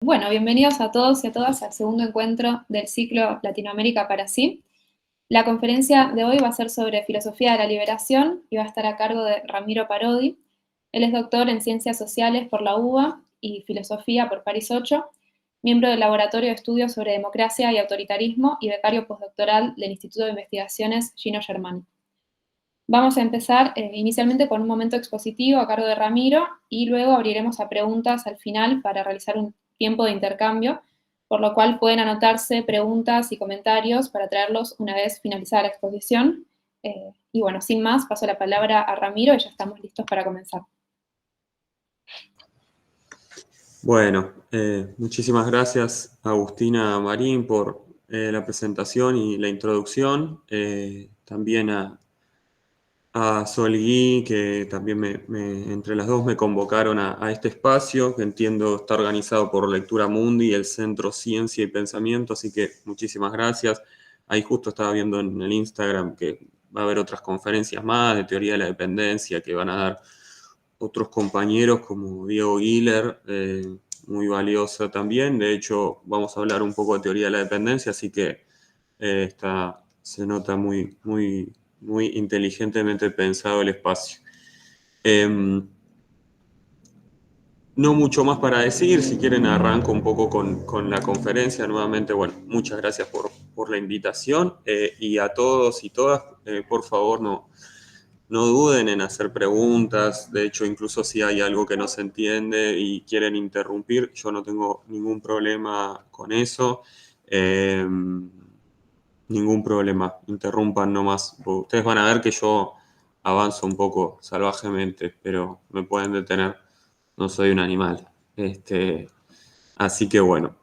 Bueno, bienvenidos a todos y a todas al segundo encuentro del ciclo Latinoamérica para sí. La conferencia de hoy va a ser sobre filosofía de la liberación y va a estar a cargo de Ramiro Parodi. Él es doctor en Ciencias Sociales por la UBA y Filosofía por París 8, miembro del Laboratorio de Estudios sobre Democracia y Autoritarismo y becario postdoctoral del Instituto de Investigaciones Gino Germani. Vamos a empezar inicialmente con un momento expositivo a cargo de Ramiro y luego abriremos a preguntas al final para realizar un tiempo de intercambio, por lo cual pueden anotarse preguntas y comentarios para traerlos una vez finalizada la exposición. Y bueno, sin más, paso la palabra a Ramiro y ya estamos listos para comenzar. Bueno, muchísimas gracias Agustina Marín por la presentación y la introducción. También a Sol Gui, que también entre las dos me convocaron a este espacio, que entiendo está organizado por Lectura Mundi y el Centro Ciencia y Pensamiento, así que muchísimas gracias. Ahí justo estaba viendo en el Instagram que va a haber otras conferencias más de teoría de la dependencia que van a dar otros compañeros como Diego Guiller, muy valiosa también. De hecho, vamos a hablar un poco de teoría de la dependencia, así que se nota muy inteligentemente pensado el espacio. No mucho más para decir, si quieren arranco un poco con la conferencia. Nuevamente, bueno, muchas gracias por la invitación y a todos y todas, por favor, no duden en hacer preguntas. De hecho, incluso si hay algo que no se entiende y quieren interrumpir, yo no tengo ningún problema con eso. Ningún problema, interrumpan nomás. Ustedes van a ver que yo avanzo un poco salvajemente, pero me pueden detener. No soy un animal. Así que bueno.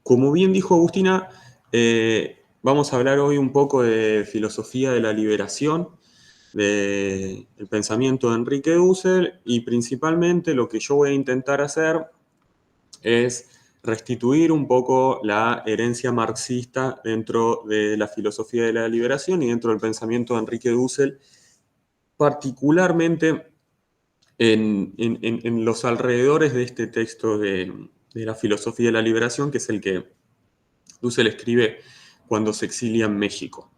Como bien dijo Agustina, vamos a hablar hoy un poco de filosofía de la liberación, del pensamiento de Enrique Dussel, y principalmente lo que yo voy a intentar hacer es restituir un poco la herencia marxista dentro de la filosofía de la liberación y dentro del pensamiento de Enrique Dussel, particularmente en los alrededores de este texto de la filosofía de la liberación, que es el que Dussel escribe cuando se exilia en México.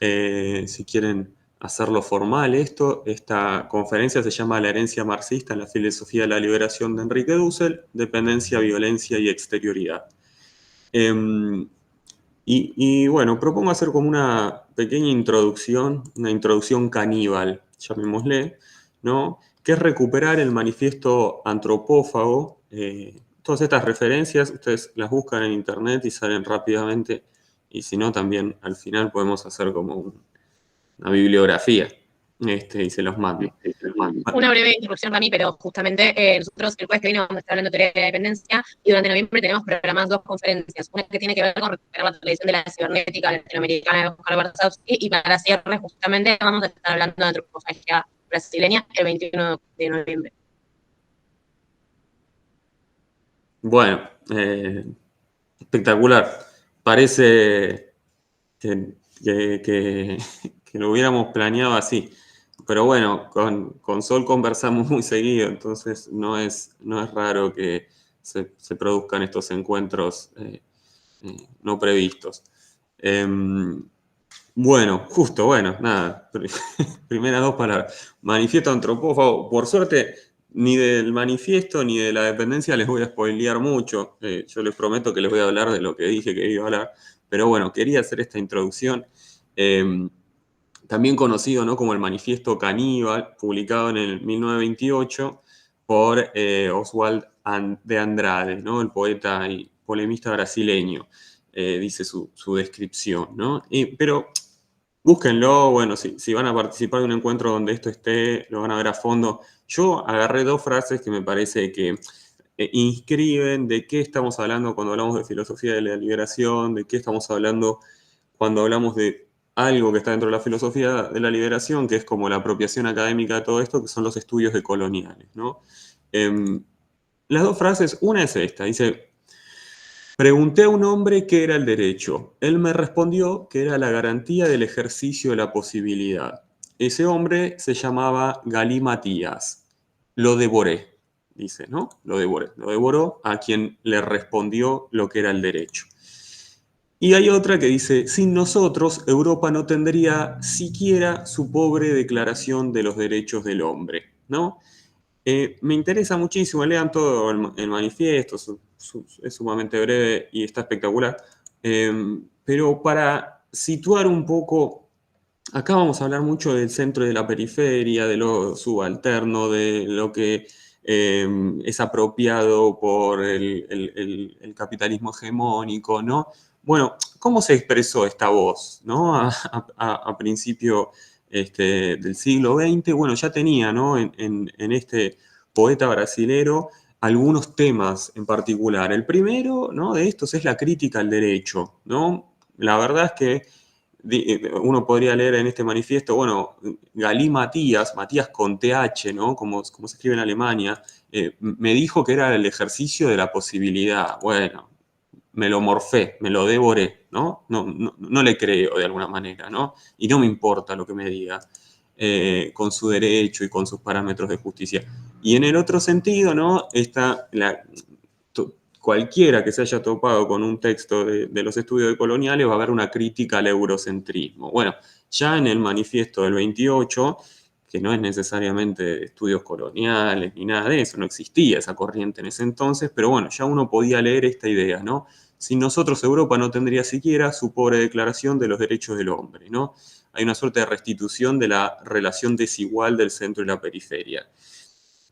Si quieren hacerlo formal esta conferencia se llama La herencia marxista en la filosofía de la liberación de Enrique Dussel, dependencia, violencia y exterioridad. Y bueno, propongo hacer como una pequeña introducción, una introducción caníbal, llamémosle, ¿no? Que es recuperar el manifiesto antropófago. Todas estas referencias ustedes las buscan en internet y salen rápidamente, y si no, también al final podemos hacer como una bibliografía, y se los mando. Una breve interrupción para mí, pero justamente nosotros el jueves que viene vamos a estar hablando de teoría de la dependencia y durante noviembre tenemos programadas dos conferencias. Una que tiene que ver con recuperar la tradición de la cibernética latinoamericana de Oscar Barzowski, y para cierre justamente vamos a estar hablando de antropofagia brasileña el 21 de noviembre. Bueno, espectacular. Parece que lo hubiéramos planeado así. Pero bueno, con Sol conversamos muy seguido, entonces no es raro que se produzcan estos encuentros no previstos. Bueno, nada, primeras dos palabras. Manifiesto antropófago. Por suerte, ni del manifiesto ni de la dependencia les voy a spoilear mucho. Yo les prometo que les voy a hablar de lo que dije que iba a hablar. Pero bueno, quería hacer esta introducción. También conocido, ¿no?, como el Manifiesto Caníbal, publicado en el 1928 por Oswald de Andrade, ¿no?, el poeta y polemista brasileño, dice su descripción, ¿no? Pero búsquenlo, bueno, si van a participar de un encuentro donde esto esté, lo van a ver a fondo. Yo agarré dos frases que me parece que inscriben de qué estamos hablando cuando hablamos de filosofía de la liberación, de qué estamos hablando cuando hablamos de algo que está dentro de la filosofía de la liberación, que es como la apropiación académica de todo esto, que son los estudios decoloniales, ¿no? Las dos frases, una es esta, dice: pregunté a un hombre qué era el derecho. Él me respondió que era la garantía del ejercicio de la posibilidad. Ese hombre se llamaba Galí Matías. Lo devoré. dice, ¿no? Lo devoró a quien le respondió lo que era el derecho. Y hay otra que dice, sin nosotros, Europa no tendría siquiera su pobre Declaración de los Derechos del Hombre, ¿no? Me interesa muchísimo, lean todo el manifiesto, es sumamente breve y está espectacular. Pero para situar un poco, acá vamos a hablar mucho del centro y de la periferia, de lo subalterno, de lo que es apropiado por el capitalismo hegemónico, ¿no? Bueno, ¿cómo se expresó esta voz, ¿no? A principio del siglo XX, bueno, ya tenía, ¿no? En este poeta brasilero algunos temas en particular. El primero, ¿no? De estos es la crítica al derecho, ¿no? La verdad es que uno podría leer en este manifiesto, bueno, Galí Matías con TH, ¿no? Como se escribe en Alemania, me dijo que era el ejercicio de la posibilidad. Bueno, me lo morfé, me lo devoré, ¿no? No le creo de alguna manera, ¿no? Y no me importa lo que me diga, con su derecho y con sus parámetros de justicia. Y en el otro sentido, ¿no? Cualquiera que se haya topado con un texto de los estudios decoloniales va a haber una crítica al eurocentrismo. Bueno, ya en el manifiesto del 28, que no es necesariamente estudios coloniales ni nada de eso, no existía esa corriente en ese entonces, pero bueno, ya uno podía leer esta idea, ¿no? Sin nosotros Europa no tendría siquiera su pobre Declaración de los Derechos del Hombre, ¿no? Hay una suerte de restitución de la relación desigual del centro y la periferia.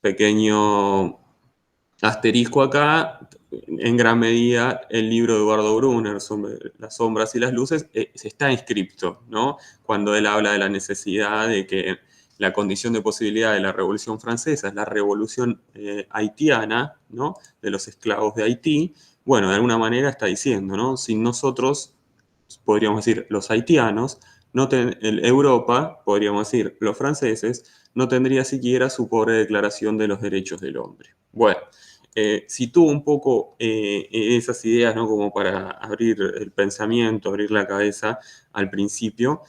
Pequeño asterisco acá, en gran medida el libro de Eduardo Brunner sobre las sombras y las luces está inscripto, ¿no? Cuando él habla de la necesidad de que la condición de posibilidad de la Revolución Francesa es la revolución haitiana, ¿no? De los esclavos de Haití. Bueno, de alguna manera está diciendo, ¿no? Sin nosotros, podríamos decir, los haitianos, Europa, podríamos decir, los franceses, no tendría siquiera su pobre Declaración de los Derechos del Hombre. Bueno, sitúo un poco esas ideas, ¿no? Como para abrir el pensamiento, abrir la cabeza al principio,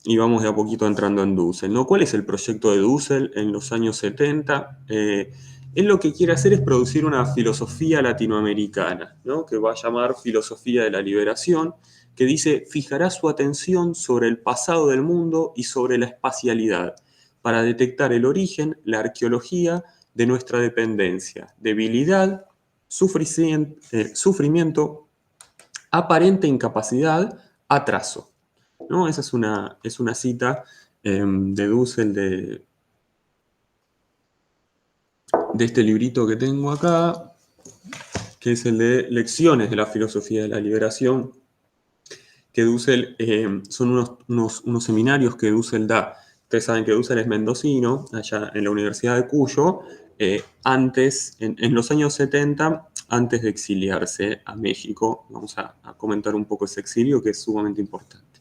y vamos de a poquito entrando en Dussel, ¿no? ¿Cuál es el proyecto de Dussel en los años 70? Él lo que quiere hacer es producir una filosofía latinoamericana, ¿no? Que va a llamar filosofía de la liberación, que dice, fijará su atención sobre el pasado del mundo y sobre la espacialidad, para detectar el origen, la arqueología de nuestra dependencia, debilidad, sufrimiento, aparente incapacidad, atraso, ¿no? Esa es una cita de Dussel de este librito que tengo acá, que es el de Lecciones de la Filosofía de la Liberación, que Dussel, son unos seminarios que Dussel da. Ustedes saben que Dussel es mendocino, allá en la Universidad de Cuyo, antes, en los años 70, antes de exiliarse a México. Vamos a comentar un poco ese exilio, que es sumamente importante.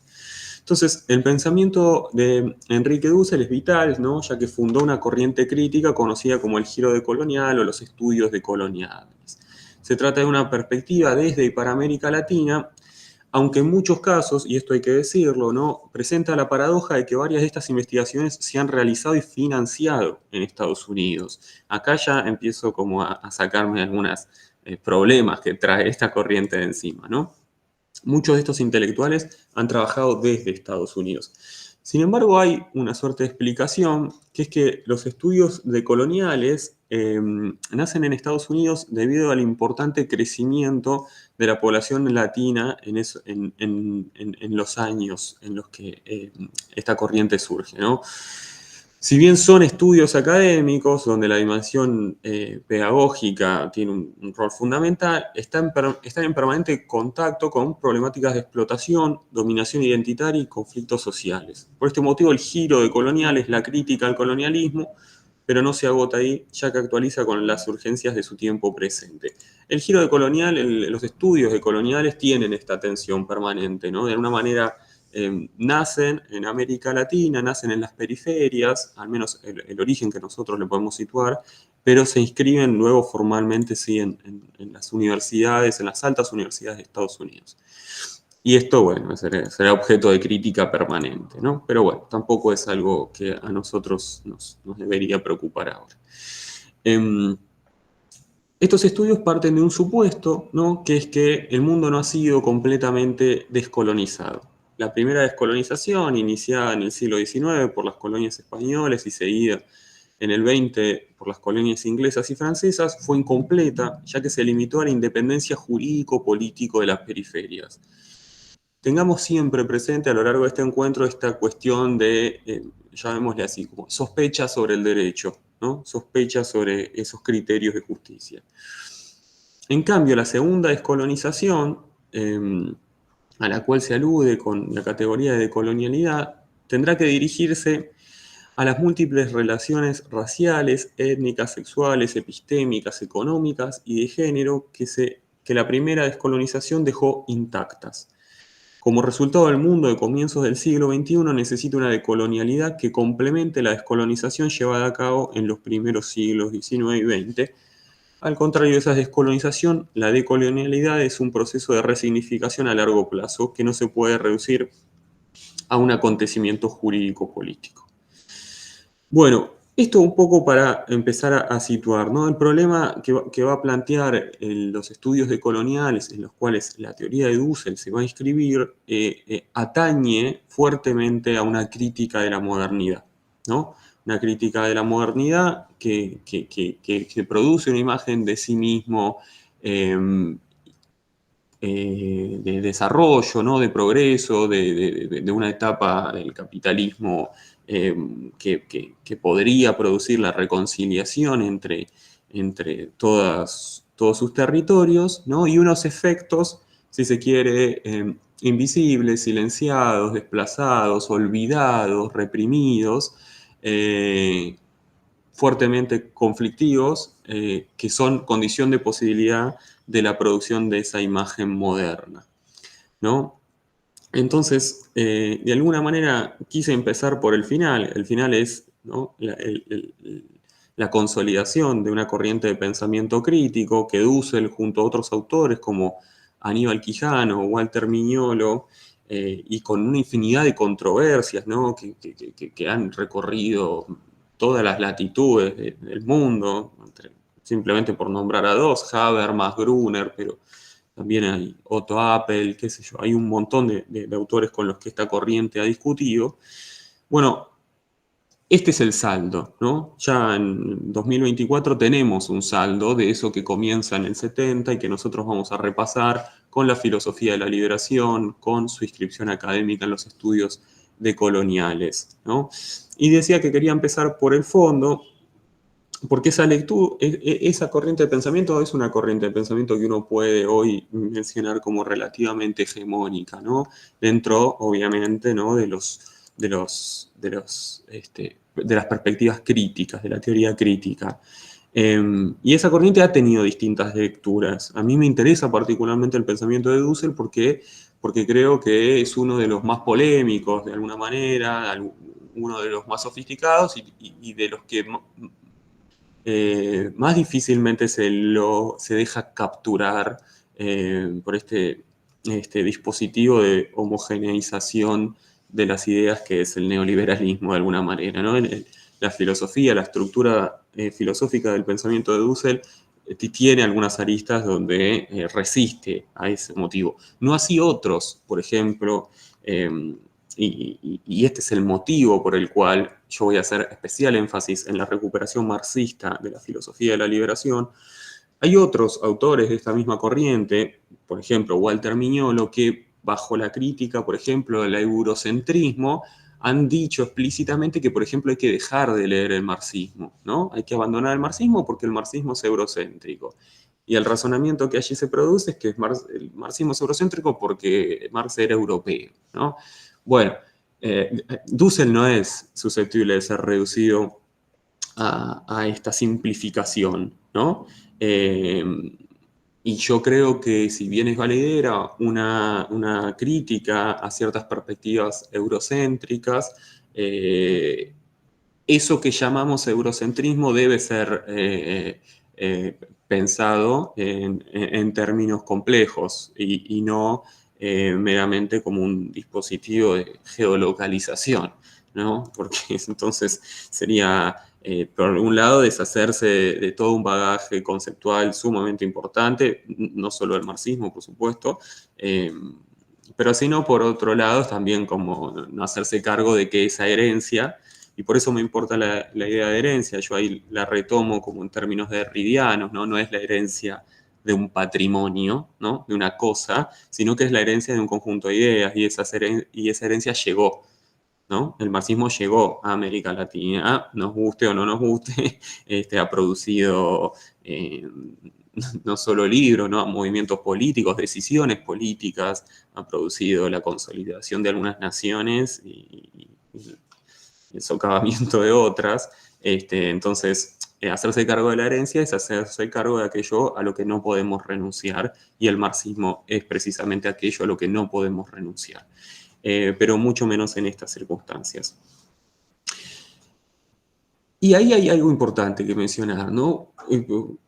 Entonces, el pensamiento de Enrique Dussel es vital, ¿no? Ya que fundó una corriente crítica conocida como el giro decolonial o los estudios decoloniales. Se trata de una perspectiva desde y para América Latina, aunque en muchos casos, y esto hay que decirlo, ¿no? Presenta la paradoja de que varias de estas investigaciones se han realizado y financiado en Estados Unidos. Acá ya empiezo como a sacarme algunos problemas que trae esta corriente de encima, ¿no? Muchos de estos intelectuales han trabajado desde Estados Unidos. Sin embargo, hay una suerte de explicación, que es que los estudios decoloniales nacen en Estados Unidos debido al importante crecimiento de la población latina en los años en los que esta corriente surge, ¿no? Si bien son estudios académicos, donde la dimensión pedagógica tiene un rol fundamental, están en permanente contacto con problemáticas de explotación, dominación identitaria y conflictos sociales. Por este motivo, el giro decolonial es la crítica al colonialismo, pero no se agota ahí, ya que actualiza con las urgencias de su tiempo presente. El giro decolonial, los estudios decoloniales tienen esta tensión permanente, ¿no? De alguna manera nacen en América Latina, nacen en las periferias, al menos el origen que nosotros le podemos situar, pero se inscriben luego formalmente sí, en las universidades, en las altas universidades de Estados Unidos. Y esto, bueno, será objeto de crítica permanente, ¿no? Pero bueno, tampoco es algo que a nosotros nos debería preocupar ahora. Estos estudios parten de un supuesto, ¿no?, que es que el mundo no ha sido completamente descolonizado. La primera descolonización, iniciada en el siglo XIX por las colonias españolas y seguida en el XX por las colonias inglesas y francesas, fue incompleta, ya que se limitó a la independencia jurídico-político de las periferias. Tengamos siempre presente a lo largo de este encuentro esta cuestión de, llamémosle así, como sospecha sobre el derecho, ¿no? Sospecha sobre esos criterios de justicia. En cambio, la segunda descolonización, a la cual se alude con la categoría de decolonialidad, tendrá que dirigirse a las múltiples relaciones raciales, étnicas, sexuales, epistémicas, económicas y de género que la primera descolonización dejó intactas. Como resultado, el mundo de comienzos del siglo XXI necesita una decolonialidad que complemente la descolonización llevada a cabo en los primeros siglos XIX y XX. Al contrario de esa descolonización, la decolonialidad es un proceso de resignificación a largo plazo que no se puede reducir a un acontecimiento jurídico-político. Bueno, esto un poco para empezar a situar, ¿no? El problema que va a plantear los estudios decoloniales, en los cuales la teoría de Dussel se va a inscribir, atañe fuertemente a una crítica de la modernidad, ¿no? Una crítica de la modernidad que produce una imagen de sí mismo, de desarrollo, ¿no?, de progreso, de una etapa del capitalismo que podría producir la reconciliación entre todos sus territorios, ¿no?, y unos efectos, si se quiere, invisibles, silenciados, desplazados, olvidados, reprimidos, fuertemente conflictivos, que son condición de posibilidad de la producción de esa imagen moderna, ¿no? Entonces, de alguna manera quise empezar por el final. El final es, ¿no?, la consolidación de una corriente de pensamiento crítico que Dussel, junto a otros autores como Aníbal Quijano o Walter Mignolo, y con una infinidad de controversias, ¿no?, que han recorrido todas las latitudes del mundo, simplemente por nombrar a dos, Habermas, Gruner, pero también hay Otto Appel, qué sé yo, hay un montón de autores con los que esta corriente ha discutido. Bueno, este es el saldo, ¿no? Ya en 2024 tenemos un saldo de eso que comienza en el 70 y que nosotros vamos a repasar con la filosofía de la liberación, con su inscripción académica en los estudios decoloniales, ¿no? Y decía que quería empezar por el fondo, porque esa lectura, esa corriente de pensamiento es una corriente de pensamiento que uno puede hoy mencionar como relativamente hegemónica, ¿no? Dentro, obviamente, ¿no?, de las perspectivas críticas, de la teoría crítica. Y esa corriente ha tenido distintas lecturas. A mí me interesa particularmente el pensamiento de Dussel porque creo que es uno de los más polémicos, de alguna manera, uno de los más sofisticados y de los que más difícilmente se deja capturar por este dispositivo de homogeneización de las ideas que es el neoliberalismo de alguna manera, ¿no? La filosofía, la estructura filosófica del pensamiento de Dussel tiene algunas aristas donde resiste a ese motivo. No así otros, por ejemplo, y este es el motivo por el cual yo voy a hacer especial énfasis en la recuperación marxista de la filosofía de la liberación. Hay otros autores de esta misma corriente, por ejemplo, Walter Mignolo, que bajo la crítica, por ejemplo, del eurocentrismo, han dicho explícitamente que, por ejemplo, hay que dejar de leer el marxismo, ¿no? Hay que abandonar el marxismo porque el marxismo es eurocéntrico. Y el razonamiento que allí se produce es que el marxismo es eurocéntrico porque Marx era europeo, ¿no? Bueno, Dussel no es susceptible de ser reducido a esta simplificación, ¿no? Y yo creo que si bien es valedera una crítica a ciertas perspectivas eurocéntricas, eso que llamamos eurocentrismo debe ser pensado en términos complejos y no meramente como un dispositivo de geolocalización, ¿no? Porque entonces sería Por un lado, deshacerse de todo un bagaje conceptual sumamente importante, no solo el marxismo, por supuesto, pero sino por otro lado también como no hacerse cargo de que esa herencia, y por eso me importa la idea de herencia, yo ahí la retomo como en términos derridianos, ¿no? No es la herencia de un patrimonio, ¿no? De una cosa, sino que es la herencia de un conjunto de ideas, y esa herencia llegó, ¿no? El marxismo llegó a América Latina, nos guste o no nos guste, ha producido no solo libros, ¿no? Movimientos políticos, decisiones políticas, ha producido la consolidación de algunas naciones y el socavamiento de otras. Entonces, hacerse cargo de la herencia es hacerse cargo de aquello a lo que no podemos renunciar, y el marxismo es precisamente aquello a lo que no podemos renunciar. Pero mucho menos en estas circunstancias. Y ahí hay algo importante que mencionar, ¿no?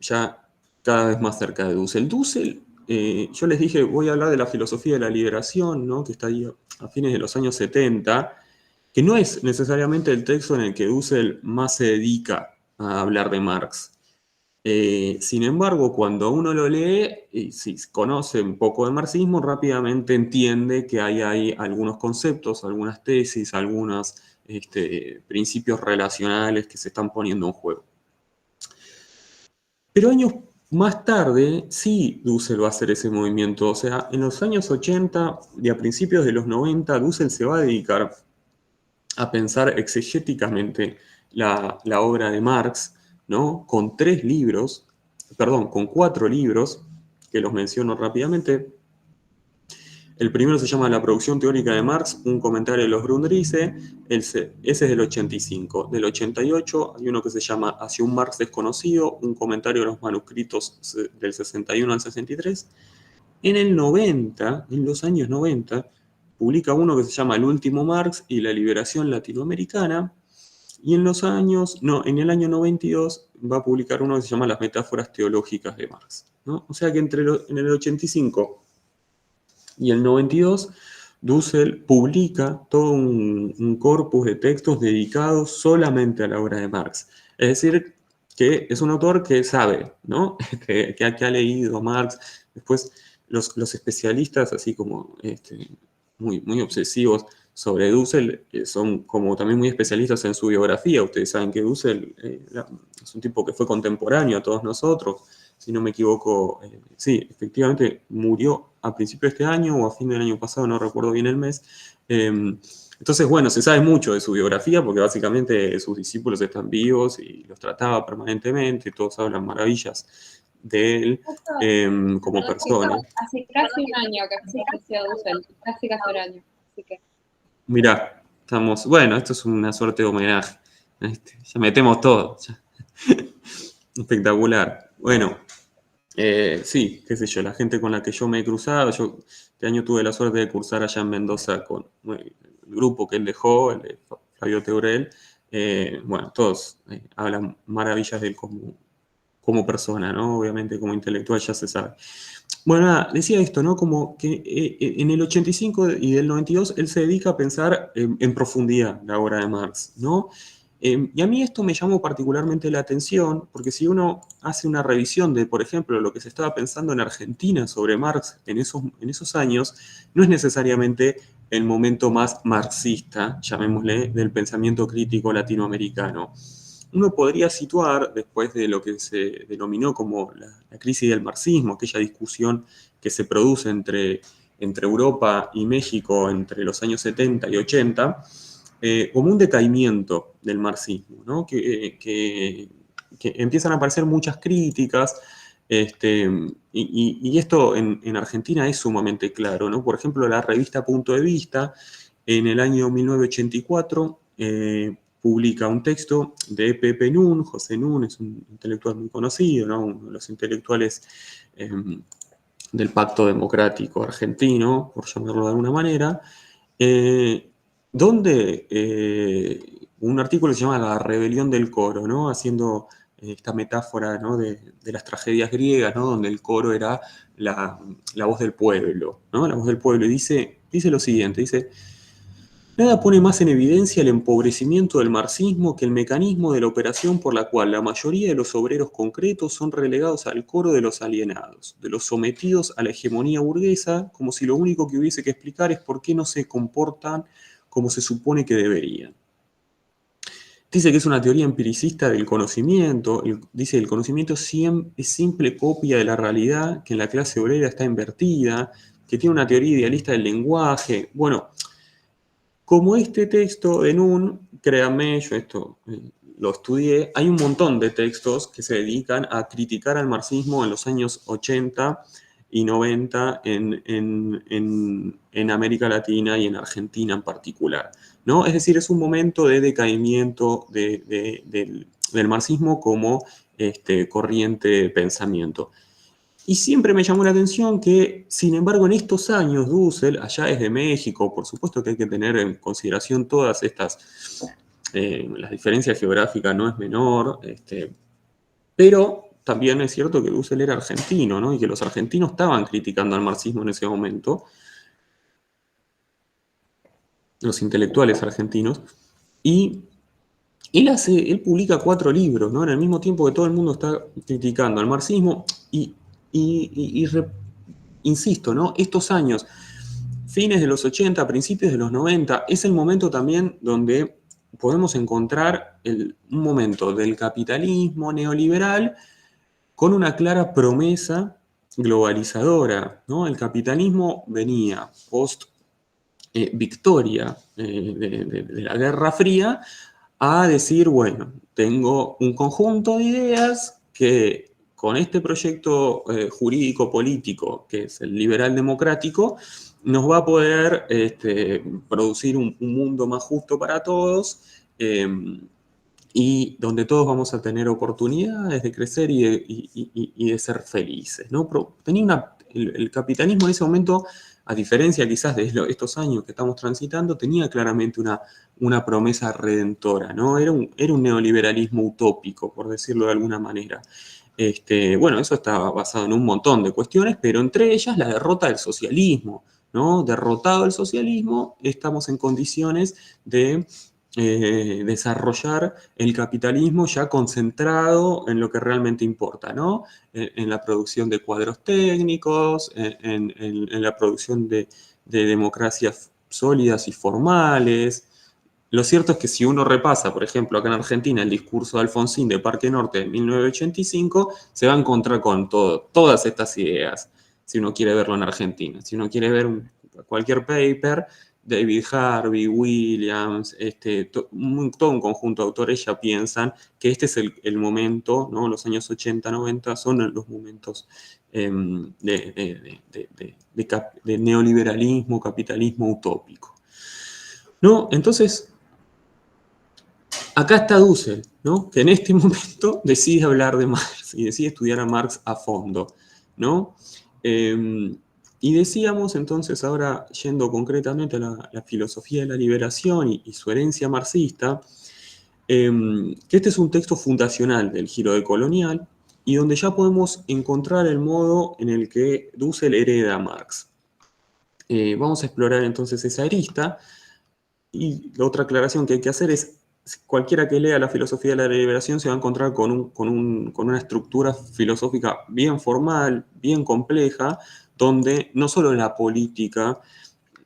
Ya cada vez más cerca de Dussel. Dussel, yo les dije, voy a hablar de la filosofía de la liberación, ¿no? Que está ahí a fines de los años 70, que no es necesariamente el texto en el que Dussel más se dedica a hablar de Marx. Sin embargo, cuando uno lo lee, y si conoce un poco de marxismo, rápidamente entiende que hay algunos conceptos, algunas tesis, algunos principios relacionales que se están poniendo en juego. Pero años más tarde, sí, Dussel va a hacer ese movimiento. O sea, en los años 80 y a principios de los 90, Dussel se va a dedicar a pensar exegéticamente la obra de Marx, ¿no? Con con 4 libros, que los menciono rápidamente. El primero se llama La producción teórica de Marx, un comentario de los Grundrisse, ese es del 85. Del 88 hay uno que se llama Hacia un Marx desconocido, un comentario de los manuscritos del 61 al 63. En el 90, en los años 90, publica uno que se llama El último Marx y la liberación latinoamericana, y en en el año 92 va a publicar uno que se llama Las metáforas teológicas de Marx, ¿no? O sea que en el 85 y el 92, Dussel publica todo un corpus de textos dedicados solamente a la obra de Marx. Es decir, que es un autor que sabe, ¿no? que ha leído Marx. Después, los especialistas, así como muy obsesivos sobre Dussel, son como también muy especialistas en su biografía. Ustedes saben que Dussel es un tipo que fue contemporáneo a todos nosotros. Si no me equivoco, sí, efectivamente murió a principio de este año o a fin del año pasado, no recuerdo bien el mes. Entonces, bueno, se sabe mucho de su biografía porque básicamente sus discípulos están vivos y los trataba permanentemente, todos hablan maravillas de él como persona. Hace casi un año que falleció Dussel, casi un año, así que... Mirá, bueno, esto es una suerte de homenaje. Ya metemos todo. Ya. Espectacular. Bueno, sí, qué sé yo, la gente con la que yo me he cruzado, yo este año tuve la suerte de cursar allá en Mendoza con el grupo que él dejó, el de Flavio Teurel. Bueno, todos hablan maravillas de él como persona, ¿no? Obviamente como intelectual ya se sabe. Bueno, nada, decía esto, ¿no? Como que en el 85 y del 92 él se dedica a pensar en profundidad la obra de Marx, ¿no? Y a mí esto me llamó particularmente la atención, porque si uno hace una revisión de, por ejemplo, lo que se estaba pensando en Argentina sobre Marx en esos años, no es necesariamente el momento más marxista, llamémosle, del pensamiento crítico latinoamericano. Uno podría situar, después de lo que se denominó como la crisis del marxismo, aquella discusión que se produce entre Europa y México entre los años 70 y 80, como un decaimiento del marxismo, ¿no? que empiezan a aparecer muchas críticas, y esto en Argentina es sumamente claro, ¿no? Por ejemplo, la revista Punto de Vista, en el año 1984, publica un texto de Pepe Nun. José Nun es un intelectual muy conocido, ¿no? Uno de los intelectuales del Pacto Democrático Argentino, por llamarlo de alguna manera, donde un artículo se llama La rebelión del coro, ¿no? Haciendo esta metáfora, ¿no? de las tragedias griegas, ¿no? Donde el coro era la voz del pueblo, ¿no? La voz del pueblo. Y dice lo siguiente, dice: Nada pone más en evidencia el empobrecimiento del marxismo que el mecanismo de la operación por la cual la mayoría de los obreros concretos son relegados al coro de los alienados, de los sometidos a la hegemonía burguesa, como si lo único que hubiese que explicar es por qué no se comportan como se supone que deberían. Dice que es una teoría empiricista del conocimiento, dice que el conocimiento es simple copia de la realidad, que en la clase obrera está invertida, que tiene una teoría idealista del lenguaje. Bueno, como este texto de Nun, créanme, yo esto lo estudié, hay un montón de textos que se dedican a criticar al marxismo en los años 80 y 90 en América Latina y en Argentina en particular, ¿no? Es decir, es un momento de decaimiento del marxismo como corriente de pensamiento. Y siempre me llamó la atención que, sin embargo, en estos años, Dussel, allá desde México, por supuesto que hay que tener en consideración todas estas, las diferencias geográficas no es menor, pero también es cierto que Dussel era argentino, ¿no? Y que los argentinos estaban criticando al marxismo en ese momento, los intelectuales argentinos, y él publica 4 libros, ¿no? En el mismo tiempo que todo el mundo está criticando al marxismo, insisto, ¿no? Estos años, fines de los 80, principios de los 90, es el momento también donde podemos encontrar un momento del capitalismo neoliberal con una clara promesa globalizadora, ¿no? El capitalismo venía post victoria de la Guerra Fría a decir, bueno, tengo un conjunto de ideas que con este proyecto jurídico-político, que es el liberal democrático, nos va a poder producir un mundo más justo para todos y donde todos vamos a tener oportunidades de crecer y de ser felices, ¿no? Tenía el capitalismo en ese momento, a diferencia quizás de estos años que estamos transitando, tenía claramente una promesa redentora, ¿no? Era un neoliberalismo utópico, por decirlo de alguna manera. Bueno, eso está basado en un montón de cuestiones, pero entre ellas la derrota del socialismo, ¿no? Derrotado el socialismo, estamos en condiciones de desarrollar el capitalismo ya concentrado en lo que realmente importa, ¿no? En la producción de cuadros técnicos, en la producción de democracias sólidas y formales. Lo cierto es que si uno repasa, por ejemplo, acá en Argentina, el discurso de Alfonsín de Parque Norte de 1985, se va a encontrar con todas estas ideas, si uno quiere verlo en Argentina. Si uno quiere ver cualquier paper, David Harvey, Williams, todo un conjunto de autores ya piensan que este es el momento, ¿no? Los años 80, 90 son los momentos de neoliberalismo, capitalismo utópico, ¿no? Entonces, acá está Dussel, ¿no? Que en este momento decide hablar de Marx y decide estudiar a Marx a fondo, ¿no? Y decíamos entonces, ahora yendo concretamente a la filosofía de la liberación y su herencia marxista, que este es un texto fundacional del giro decolonial y donde ya podemos encontrar el modo en el que Dussel hereda a Marx. Vamos a explorar entonces esa arista y la otra aclaración que hay que hacer es cualquiera que lea la filosofía de la liberación se va a encontrar con una estructura filosófica bien formal, bien compleja, donde no solo la política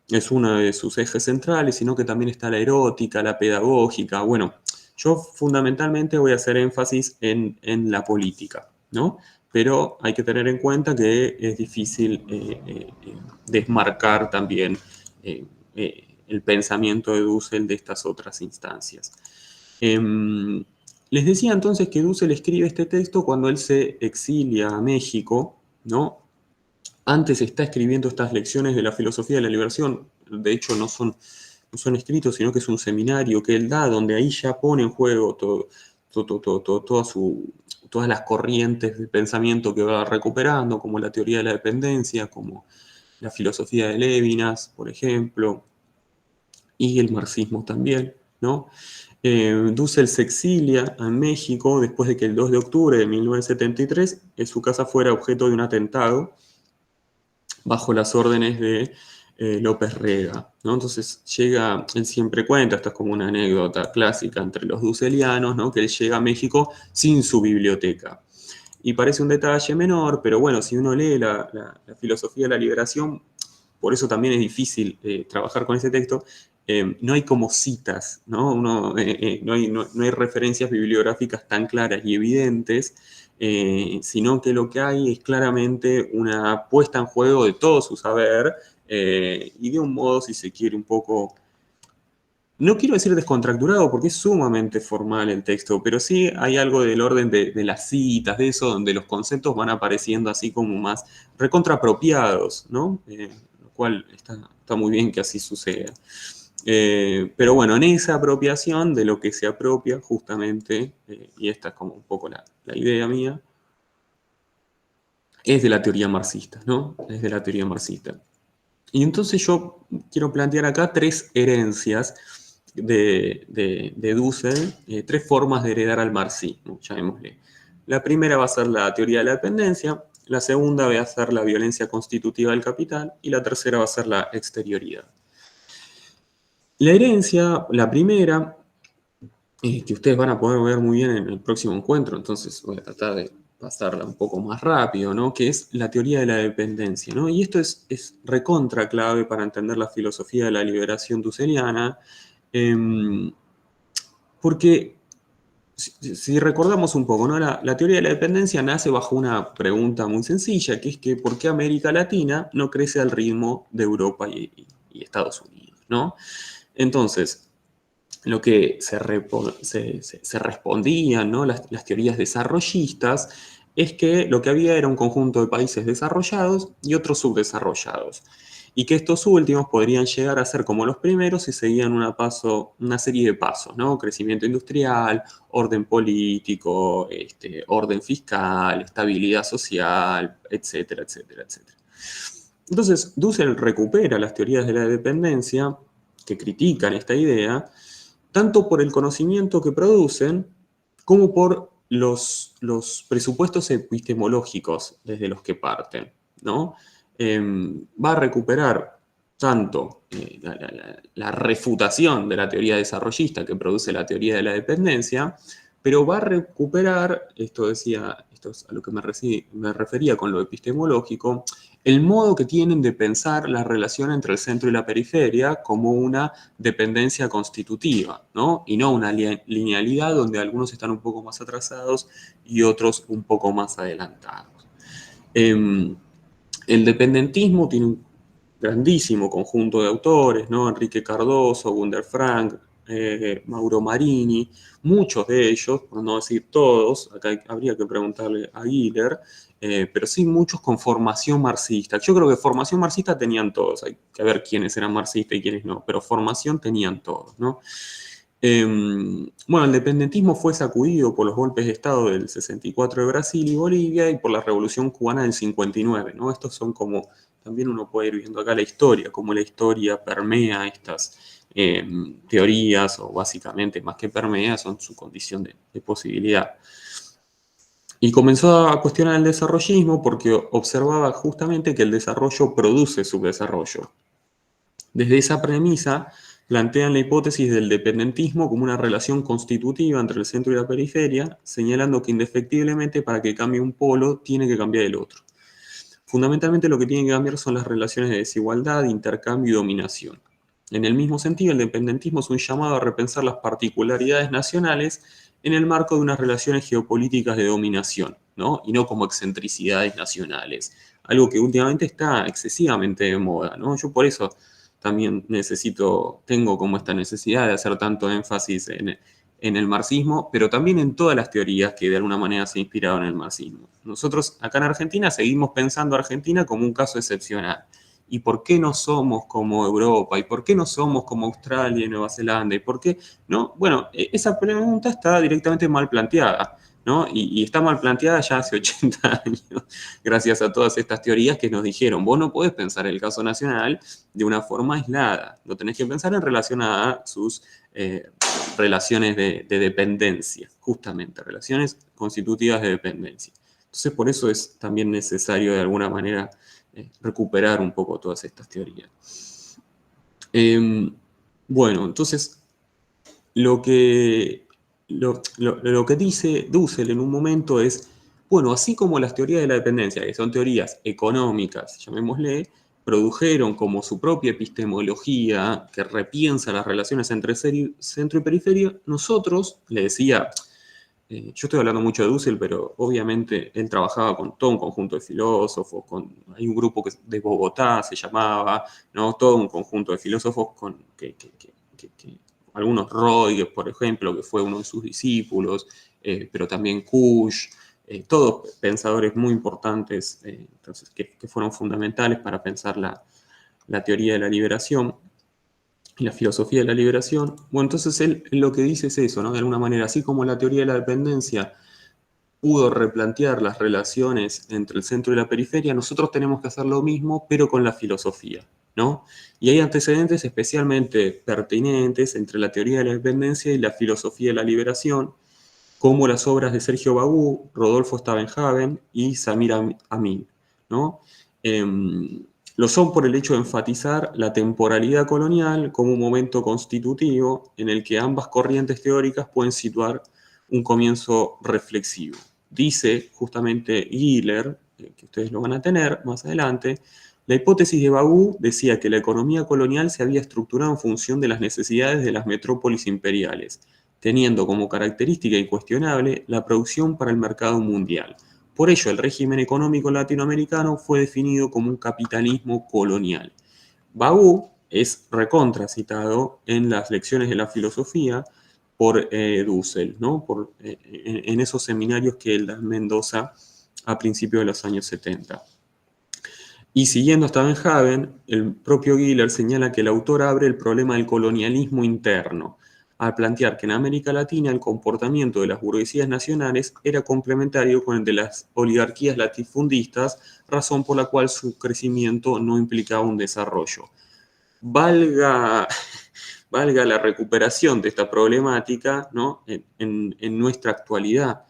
es uno de sus ejes centrales, sino que también está la erótica, la pedagógica. Bueno, yo fundamentalmente voy a hacer énfasis en la política, ¿no? Pero hay que tener en cuenta que es difícil desmarcar también el pensamiento de Dussel de estas otras instancias. Les decía entonces que Dussel escribe este texto cuando él se exilia a México, ¿no? Antes está escribiendo estas lecciones de la filosofía de la liberación, de hecho no son escritos, sino que es un seminario que él da, donde ahí ya pone en juego todas las corrientes de pensamiento que va recuperando, como la teoría de la dependencia, como la filosofía de Lévinas, por ejemplo, y el marxismo también, ¿no? Dussel se exilia a México después de que el 2 de octubre de 1973 su casa fuera objeto de un atentado bajo las órdenes de López Rega, ¿no? Entonces llega, él siempre cuenta, esta es como una anécdota clásica entre los dusselianos, ¿no? Que él llega a México sin su biblioteca. Y parece un detalle menor, pero bueno, si uno lee la filosofía de la liberación, por eso también es difícil trabajar con ese texto, no hay como citas, ¿no? No hay referencias bibliográficas tan claras y evidentes, sino que lo que hay es claramente una puesta en juego de todo su saber y de un modo, si se quiere, un poco... No quiero decir descontracturado porque es sumamente formal el texto, pero sí hay algo del orden de las citas, de eso, donde los conceptos van apareciendo así como más recontrapropiados, ¿no? Lo cual está muy bien que así suceda. Pero bueno, en esa apropiación de lo que se apropia justamente, y esta es como un poco la idea mía, es de la teoría marxista, ¿no? Es de la teoría marxista. Y entonces yo quiero plantear acá tres herencias de Dussel, tres formas de heredar al marxismo, llamémosle. La primera va a ser la teoría de la dependencia, la segunda va a ser la violencia constitutiva del capital y la tercera va a ser la exterioridad. La herencia, la primera, que ustedes van a poder ver muy bien en el próximo encuentro, entonces voy a tratar de pasarla un poco más rápido, ¿no? Que es la teoría de la dependencia, ¿no? Y esto es recontra clave para entender la filosofía de la liberación dusseliana, porque si recordamos un poco, ¿no? La teoría de la dependencia nace bajo una pregunta muy sencilla, que es que ¿por qué América Latina no crece al ritmo de Europa y Estados Unidos, ¿no? Entonces, lo que se respondían, ¿no? Las teorías desarrollistas es que lo que había era un conjunto de países desarrollados y otros subdesarrollados, y que estos últimos podrían llegar a ser como los primeros si seguían una serie de pasos, ¿no? Crecimiento industrial, orden político, orden fiscal, estabilidad social, etcétera, etcétera, etcétera. Entonces, Dussel recupera las teorías de la dependencia que critican esta idea, tanto por el conocimiento que producen, como por los presupuestos epistemológicos desde los que parten, ¿no? Va a recuperar tanto la refutación de la teoría desarrollista que produce la teoría de la dependencia, pero va a recuperar, esto es a lo que me refería con lo epistemológico, el modo que tienen de pensar la relación entre el centro y la periferia como una dependencia constitutiva, ¿no? Y no una linealidad donde algunos están un poco más atrasados y otros un poco más adelantados. El dependentismo tiene un grandísimo conjunto de autores, ¿no? Enrique Cardoso, Gunder Frank, Mauro Marini, muchos de ellos, por no decir todos, acá habría que preguntarle a Giller, pero sí muchos con formación marxista. Yo creo que formación marxista tenían todos, hay que ver quiénes eran marxistas y quiénes no, pero formación tenían todos, ¿no? Bueno, el dependentismo fue sacudido por los golpes de Estado del 64 de Brasil y Bolivia y por la Revolución Cubana del 59, ¿no? Estos son como, también uno puede ir viendo acá la historia, cómo la historia permea estas teorías, o básicamente más que permea, son su condición de posibilidad. Y comenzó a cuestionar el desarrollismo porque observaba justamente que el desarrollo produce subdesarrollo. Desde esa premisa, plantean la hipótesis del dependentismo como una relación constitutiva entre el centro y la periferia, señalando que indefectiblemente para que cambie un polo tiene que cambiar el otro. Fundamentalmente lo que tiene que cambiar son las relaciones de desigualdad, intercambio y dominación. En el mismo sentido, el dependentismo es un llamado a repensar las particularidades nacionales en el marco de unas relaciones geopolíticas de dominación, ¿no? Y no como excentricidades nacionales, algo que últimamente está excesivamente de moda, ¿no? Yo por eso también tengo como esta necesidad de hacer tanto énfasis en el marxismo, pero también en todas las teorías que de alguna manera se inspiraron en el marxismo. Nosotros acá en Argentina seguimos pensando a Argentina como un caso excepcional. ¿Y por qué no somos como Europa? ¿Y por qué no somos como Australia y Nueva Zelanda? ¿Y por qué no? Bueno, esa pregunta está directamente mal planteada, ¿no? Y está mal planteada ya hace 80 años, gracias a todas estas teorías que nos dijeron, vos no podés pensar el caso nacional de una forma aislada, lo tenés que pensar en relación a sus relaciones de dependencia, justamente, relaciones constitutivas de dependencia. Entonces, por eso es también necesario de alguna manera recuperar un poco todas estas teorías. Bueno, entonces, lo que dice Dussel en un momento es, bueno, así como las teorías de la dependencia, que son teorías económicas, llamémosle, produjeron como su propia epistemología que repiensa las relaciones entre centro y periferia, nosotros, le decía, yo estoy hablando mucho de Dussel, pero obviamente él trabajaba con todo un conjunto de filósofos, hay un grupo de Bogotá se llamaba, ¿no? Todo un conjunto de filósofos algunos Roy, por ejemplo, que fue uno de sus discípulos, pero también Kusch, todos pensadores muy importantes, entonces, que fueron fundamentales para pensar la teoría de la liberación y la filosofía de la liberación. Bueno, entonces él lo que dice es eso, ¿no? De alguna manera, así como la teoría de la dependencia pudo replantear las relaciones entre el centro y la periferia, nosotros tenemos que hacer lo mismo, pero con la filosofía, ¿no? Y hay antecedentes especialmente pertinentes entre la teoría de la dependencia y la filosofía de la liberación, como las obras de Sergio Bagú, Rodolfo Stavenhagen y Samir Amin, ¿no? Lo son por el hecho de enfatizar la temporalidad colonial como un momento constitutivo en el que ambas corrientes teóricas pueden situar un comienzo reflexivo. Dice justamente Giller, que ustedes lo van a tener más adelante, la hipótesis de Bagú decía que la economía colonial se había estructurado en función de las necesidades de las metrópolis imperiales, teniendo como característica incuestionable la producción para el mercado mundial. Por ello, el régimen económico latinoamericano fue definido como un capitalismo colonial. Bagú es recontracitado en las lecciones de la filosofía por Dussel, ¿no? En esos seminarios que él da en Mendoza a principios de los años 70. Y siguiendo a Stavenhagen, el propio Giller señala que el autor abre el problema del colonialismo interno, al plantear que en América Latina el comportamiento de las burguesías nacionales era complementario con el de las oligarquías latifundistas, razón por la cual su crecimiento no implicaba un desarrollo. Valga la recuperación de esta problemática, ¿no? en nuestra actualidad,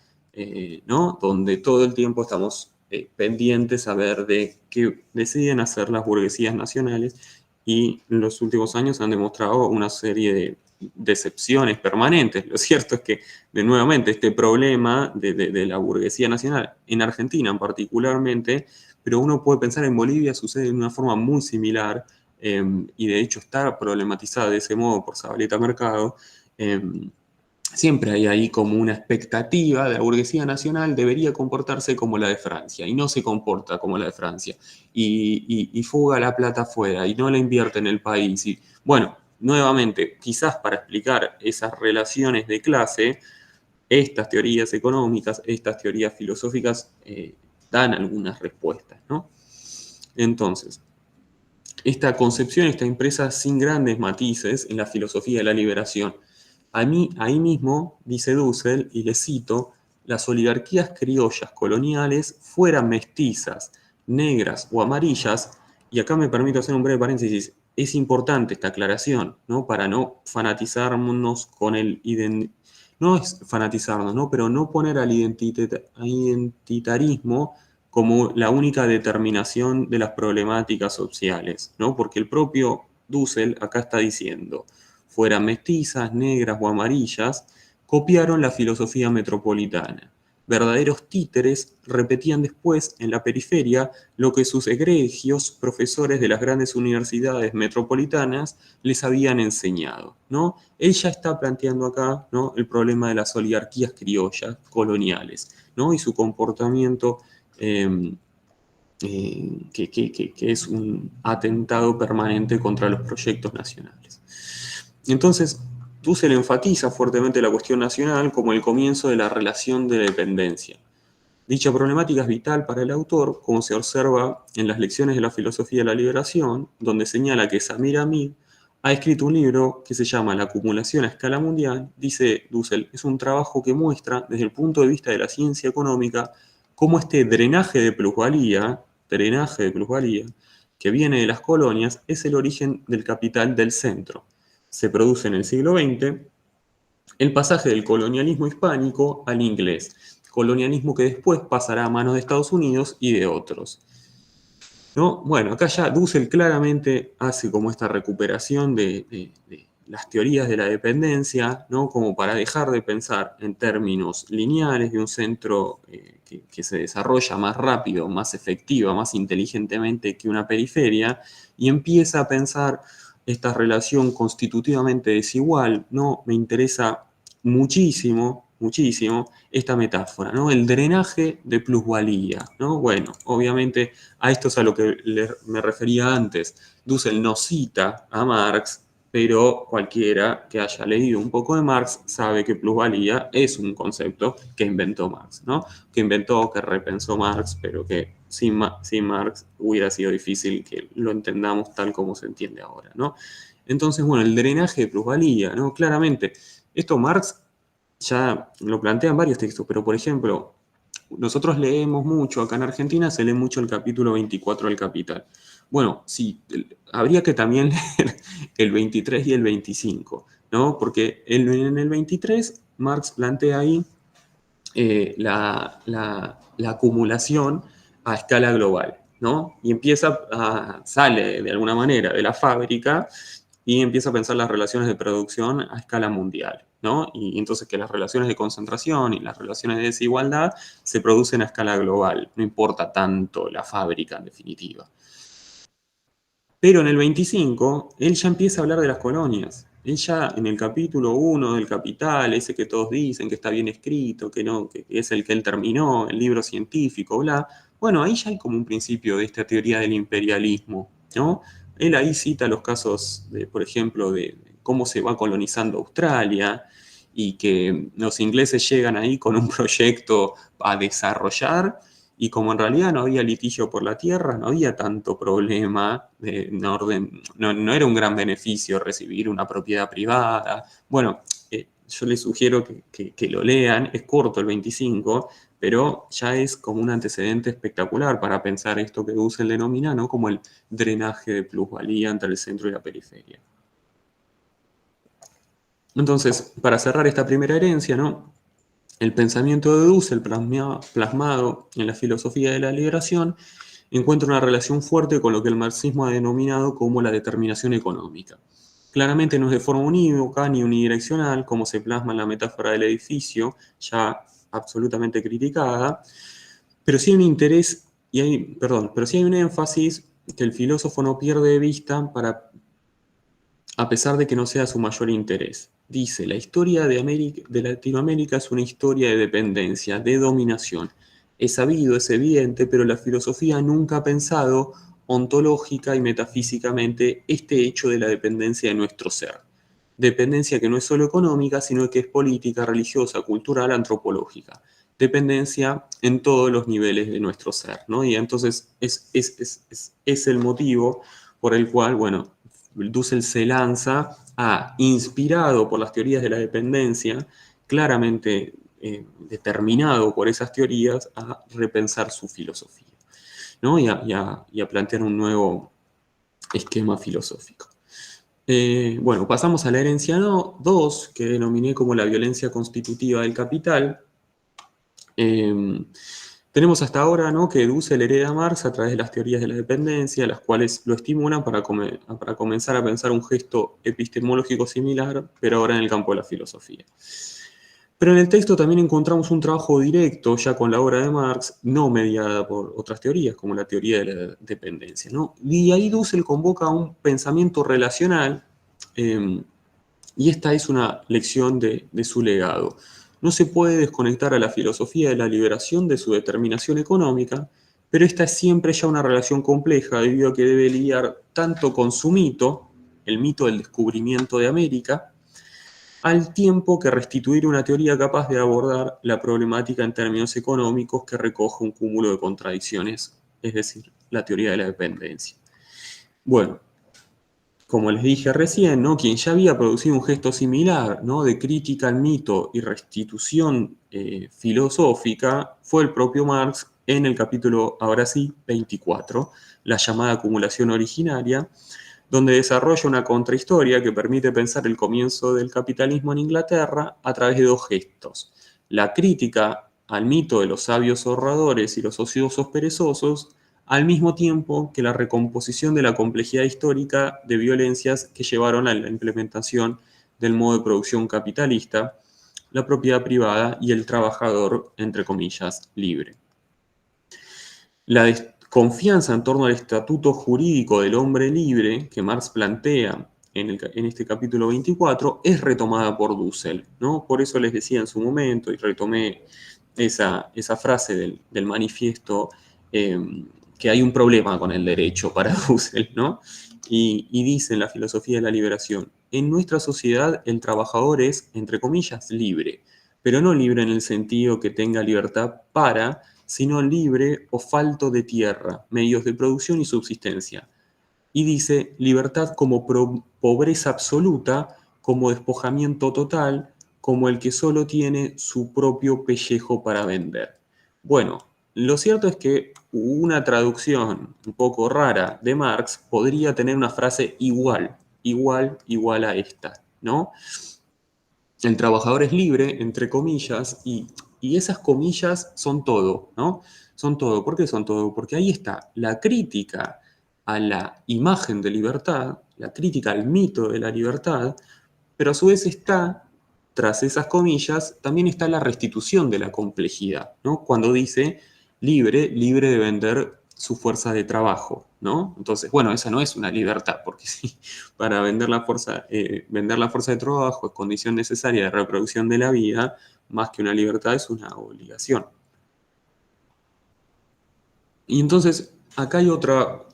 ¿no? Donde todo el tiempo estamos pendientes a ver de qué deciden hacer las burguesías nacionales, y en los últimos años han demostrado una serie de decepciones permanentes. Lo cierto es que, nuevamente, este problema de la burguesía nacional, en Argentina particularmente, pero uno puede pensar en Bolivia, sucede de una forma muy similar, y de hecho está problematizada de ese modo por Zabaleta Mercado. Siempre hay ahí como una expectativa de la burguesía nacional debería comportarse como la de Francia, y no se comporta como la de Francia, y fuga la plata afuera, y no la invierte en el país. Y bueno, nuevamente, quizás para explicar esas relaciones de clase, estas teorías económicas, estas teorías filosóficas dan algunas respuestas, ¿no? Entonces, esta concepción está impresa sin grandes matices en la filosofía de la liberación. Ahí mismo, dice Dussel, y le cito, las oligarquías criollas coloniales, fueran mestizas, negras o amarillas, y acá me permito hacer un breve paréntesis, es importante esta aclaración, ¿no? Para no fanatizarnos con no es fanatizarnos, ¿no? Pero no poner al identitarismo como la única determinación de las problemáticas sociales, ¿no? Porque el propio Dussel acá está diciendo, fueran mestizas, negras o amarillas, copiaron la filosofía metropolitana. Verdaderos títeres repetían después en la periferia lo que sus egregios profesores de las grandes universidades metropolitanas les habían enseñado, ¿no? Él ya está planteando acá, ¿no? El problema de las oligarquías criollas coloniales, ¿no? Y su comportamiento que es un atentado permanente contra los proyectos nacionales. Entonces, Dussel enfatiza fuertemente la cuestión nacional como el comienzo de la relación de dependencia. Dicha problemática es vital para el autor, como se observa en las lecciones de la filosofía de la liberación, donde señala que Samir Amin ha escrito un libro que se llama La acumulación a escala mundial. Dice Dussel, es un trabajo que muestra, desde el punto de vista de la ciencia económica, cómo este drenaje de plusvalía, que viene de las colonias, es el origen del capital del centro. Se produce en el siglo XX el pasaje del colonialismo hispánico al inglés, colonialismo que después pasará a manos de Estados Unidos y de otros. ¿no? Bueno, acá ya Dussel claramente hace como esta recuperación de las teorías de la dependencia, ¿no? Como para dejar de pensar en términos lineales de un centro que se desarrolla más rápido, más efectiva, más inteligentemente que una periferia, y empieza a pensar esta relación constitutivamente desigual, ¿no? Me interesa muchísimo esta metáfora, ¿no? El drenaje de plusvalía, ¿no? Bueno, obviamente a esto es a lo que me refería antes. Dussel no cita a Marx, pero cualquiera que haya leído un poco de Marx sabe que plusvalía es un concepto que inventó Marx, ¿no? Que repensó Marx, pero que sin Marx hubiera sido difícil que lo entendamos tal como se entiende ahora, ¿no? Entonces, bueno, el drenaje de plusvalía, ¿no? Claramente, esto Marx ya lo plantea en varios textos, pero por ejemplo, nosotros leemos mucho, acá en Argentina se lee mucho el capítulo 24 del Capital. Bueno, sí, habría que también leer el 23 y el 25, ¿no? Porque en el 23 Marx plantea ahí la acumulación a escala global, ¿no? Y sale de alguna manera de la fábrica y empieza a pensar las relaciones de producción a escala mundial, ¿no? Y entonces que las relaciones de concentración y las relaciones de desigualdad se producen a escala global, no importa tanto la fábrica en definitiva. Pero en el 25, él ya empieza a hablar de las colonias. Él ya en el capítulo 1 del Capital, ese que todos dicen que está bien escrito, que no, que es el que él terminó, el libro científico, bla. Bueno, ahí ya hay como un principio de esta teoría del imperialismo, ¿no? Él ahí cita los casos, por ejemplo, de cómo se va colonizando Australia y que los ingleses llegan ahí con un proyecto a desarrollar y como en realidad no había litigio por la tierra, no había tanto problema, no era un gran beneficio recibir una propiedad privada. Bueno, yo les sugiero que lo lean, es corto el 25, pero ya es como un antecedente espectacular para pensar esto que Dussel denomina, ¿no? Como el drenaje de plusvalía entre el centro y la periferia. Entonces, para cerrar esta primera herencia, ¿no? El pensamiento de Dussel, plasmado en la filosofía de la liberación, encuentra una relación fuerte con lo que el marxismo ha denominado como la determinación económica. Claramente no es de forma unívoca ni unidireccional, como se plasma en la metáfora del edificio, ya absolutamente criticada, pero sí hay un interés, pero sí hay un énfasis que el filósofo no pierde de vista a pesar de que no sea su mayor interés. Dice, la historia de Latinoamérica es una historia de dependencia, de dominación. Es sabido, es evidente, pero la filosofía nunca ha pensado ontológica y metafísicamente este hecho de la dependencia de nuestro ser. Dependencia que no es solo económica, sino que es política, religiosa, cultural, antropológica. Dependencia en todos los niveles de nuestro ser, ¿no? Y entonces es el motivo por el cual, bueno, Dussel se lanza inspirado por las teorías de la dependencia, claramente determinado por esas teorías, a repensar su filosofía, ¿no? y a plantear un nuevo esquema filosófico. Bueno, pasamos a la herencia 2, que denominé como la violencia constitutiva del capital. Tenemos hasta ahora, ¿no?, que Dussel hereda a Marx a través de las teorías de la dependencia, las cuales lo estimulan para comenzar a pensar un gesto epistemológico similar, pero ahora en el campo de la filosofía. Pero en el texto también encontramos un trabajo directo ya con la obra de Marx, no mediada por otras teorías, como la teoría de la dependencia, ¿no? Y ahí Dussel convoca a un pensamiento relacional, y esta es una lección de su legado. No se puede desconectar a la filosofía de la liberación de su determinación económica, pero esta es siempre ya una relación compleja debido a que debe lidiar tanto con su mito, el mito del descubrimiento de América, al tiempo que restituir una teoría capaz de abordar la problemática en términos económicos que recoge un cúmulo de contradicciones, es decir, la teoría de la dependencia. Bueno, como les dije recién, ¿no?, quien ya había producido un gesto similar, ¿no?, de crítica al mito y restitución filosófica fue el propio Marx en el capítulo, ahora sí, 24, la llamada acumulación originaria, donde desarrolla una contrahistoria que permite pensar el comienzo del capitalismo en Inglaterra a través de dos gestos: la crítica al mito de los sabios ahorradores y los ociosos perezosos, al mismo tiempo que la recomposición de la complejidad histórica de violencias que llevaron a la implementación del modo de producción capitalista, la propiedad privada y el trabajador, entre comillas, libre. La desconfianza en torno al estatuto jurídico del hombre libre que Marx plantea en este capítulo 24 es retomada por Dussel, ¿no? Por eso les decía en su momento, y retomé esa frase del manifiesto, que hay un problema con el derecho para Dussel, ¿no? Y dice en la filosofía de la liberación, en nuestra sociedad el trabajador es, entre comillas, libre, pero no libre en el sentido que tenga libertad para, sino libre o falto de tierra, medios de producción y subsistencia. Y dice libertad como pobreza absoluta, como despojamiento total, como el que solo tiene su propio pellejo para vender. Bueno, lo cierto es que una traducción un poco rara de Marx podría tener una frase igual a esta, ¿no? El trabajador es libre, entre comillas, y esas comillas son todo, ¿no? Son todo. ¿Por qué son todo? Porque ahí está la crítica a la imagen de libertad, la crítica al mito de la libertad, pero a su vez está, tras esas comillas, también está la restitución de la complejidad, ¿no? Cuando dice libre, libre de vender su fuerza de trabajo, ¿no? Entonces, bueno, esa no es una libertad, porque sí, para vender la fuerza de trabajo es condición necesaria de reproducción de la vida, más que una libertad es una obligación. Y entonces, acá hay otra,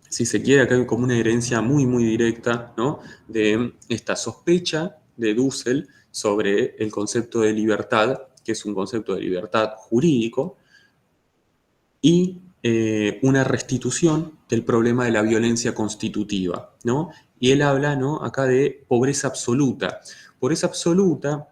si se quiere, acá hay como una herencia muy, muy directa, ¿no? De esta sospecha de Dussel sobre el concepto de libertad, que es un concepto de libertad jurídico, y una restitución del problema de la violencia constitutiva, ¿no? Y él habla, ¿no?, acá de pobreza absoluta. Pobreza absoluta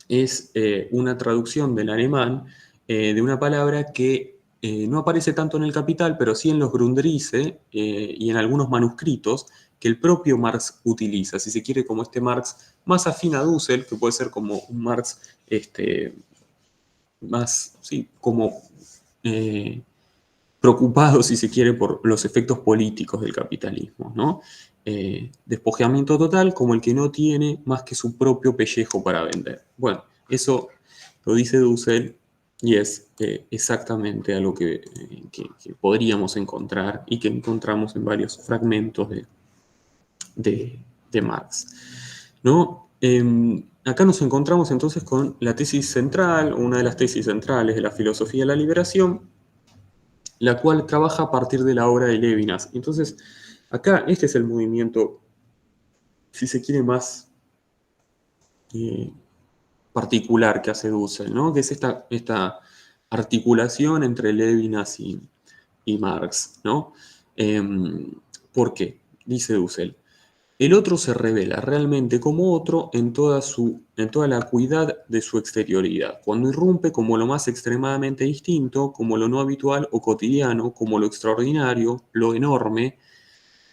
es una traducción del alemán de una palabra que no aparece tanto en el Capital, pero sí en los Grundrisse y en algunos manuscritos que el propio Marx utiliza. Si se quiere, como este Marx más afín a Dussel, que puede ser como un Marx más, sí, como preocupado, si se quiere, por los efectos políticos del capitalismo, ¿no? Despojamiento total como el que no tiene más que su propio pellejo para vender. Bueno, eso lo dice Dussel y es exactamente algo que podríamos encontrar y que encontramos en varios fragmentos de Marx, ¿no? Acá nos encontramos entonces con la tesis central, una de las tesis centrales de la filosofía de la liberación, la cual trabaja a partir de la obra de Levinas. Entonces, acá este es el movimiento, si se quiere, más particular que hace Dussel, ¿no? Que es esta articulación entre Levinas y Marx, ¿no? ¿Por qué? Dice Dussel. El otro se revela realmente como otro en toda la acuidad de su exterioridad, cuando irrumpe como lo más extremadamente distinto, como lo no habitual o cotidiano, como lo extraordinario, lo enorme,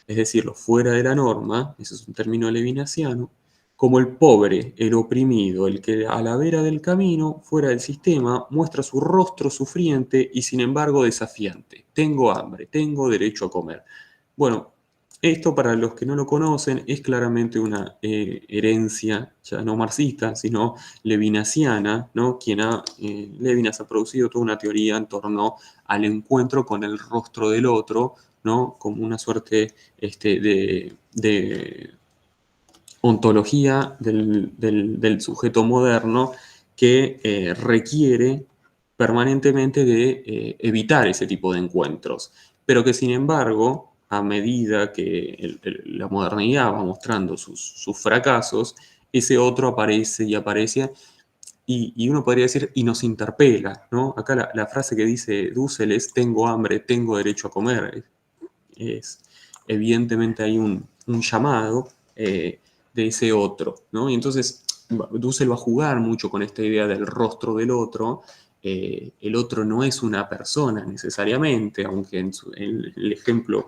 es decir, lo fuera de la norma, ese es un término levinasiano, como el pobre, el oprimido, el que a la vera del camino, fuera del sistema, muestra su rostro sufriente y sin embargo desafiante. Tengo hambre, tengo derecho a comer. Bueno, esto, para los que no lo conocen, es claramente una herencia, ya no marxista, sino levinasiana, ¿no? Levinas ha producido toda una teoría en torno al encuentro con el rostro del otro, ¿no? Como una suerte de ontología del sujeto moderno que requiere permanentemente de evitar ese tipo de encuentros, pero que sin embargo, a medida que la modernidad va mostrando sus fracasos, ese otro aparece y aparece, y uno podría decir, y nos interpela, ¿no? Acá la frase que dice Dussel es, tengo hambre, tengo derecho a comer. Evidentemente hay un llamado de ese otro, ¿no? Y entonces Dussel va a jugar mucho con esta idea del rostro del otro. El otro no es una persona necesariamente, aunque en el ejemplo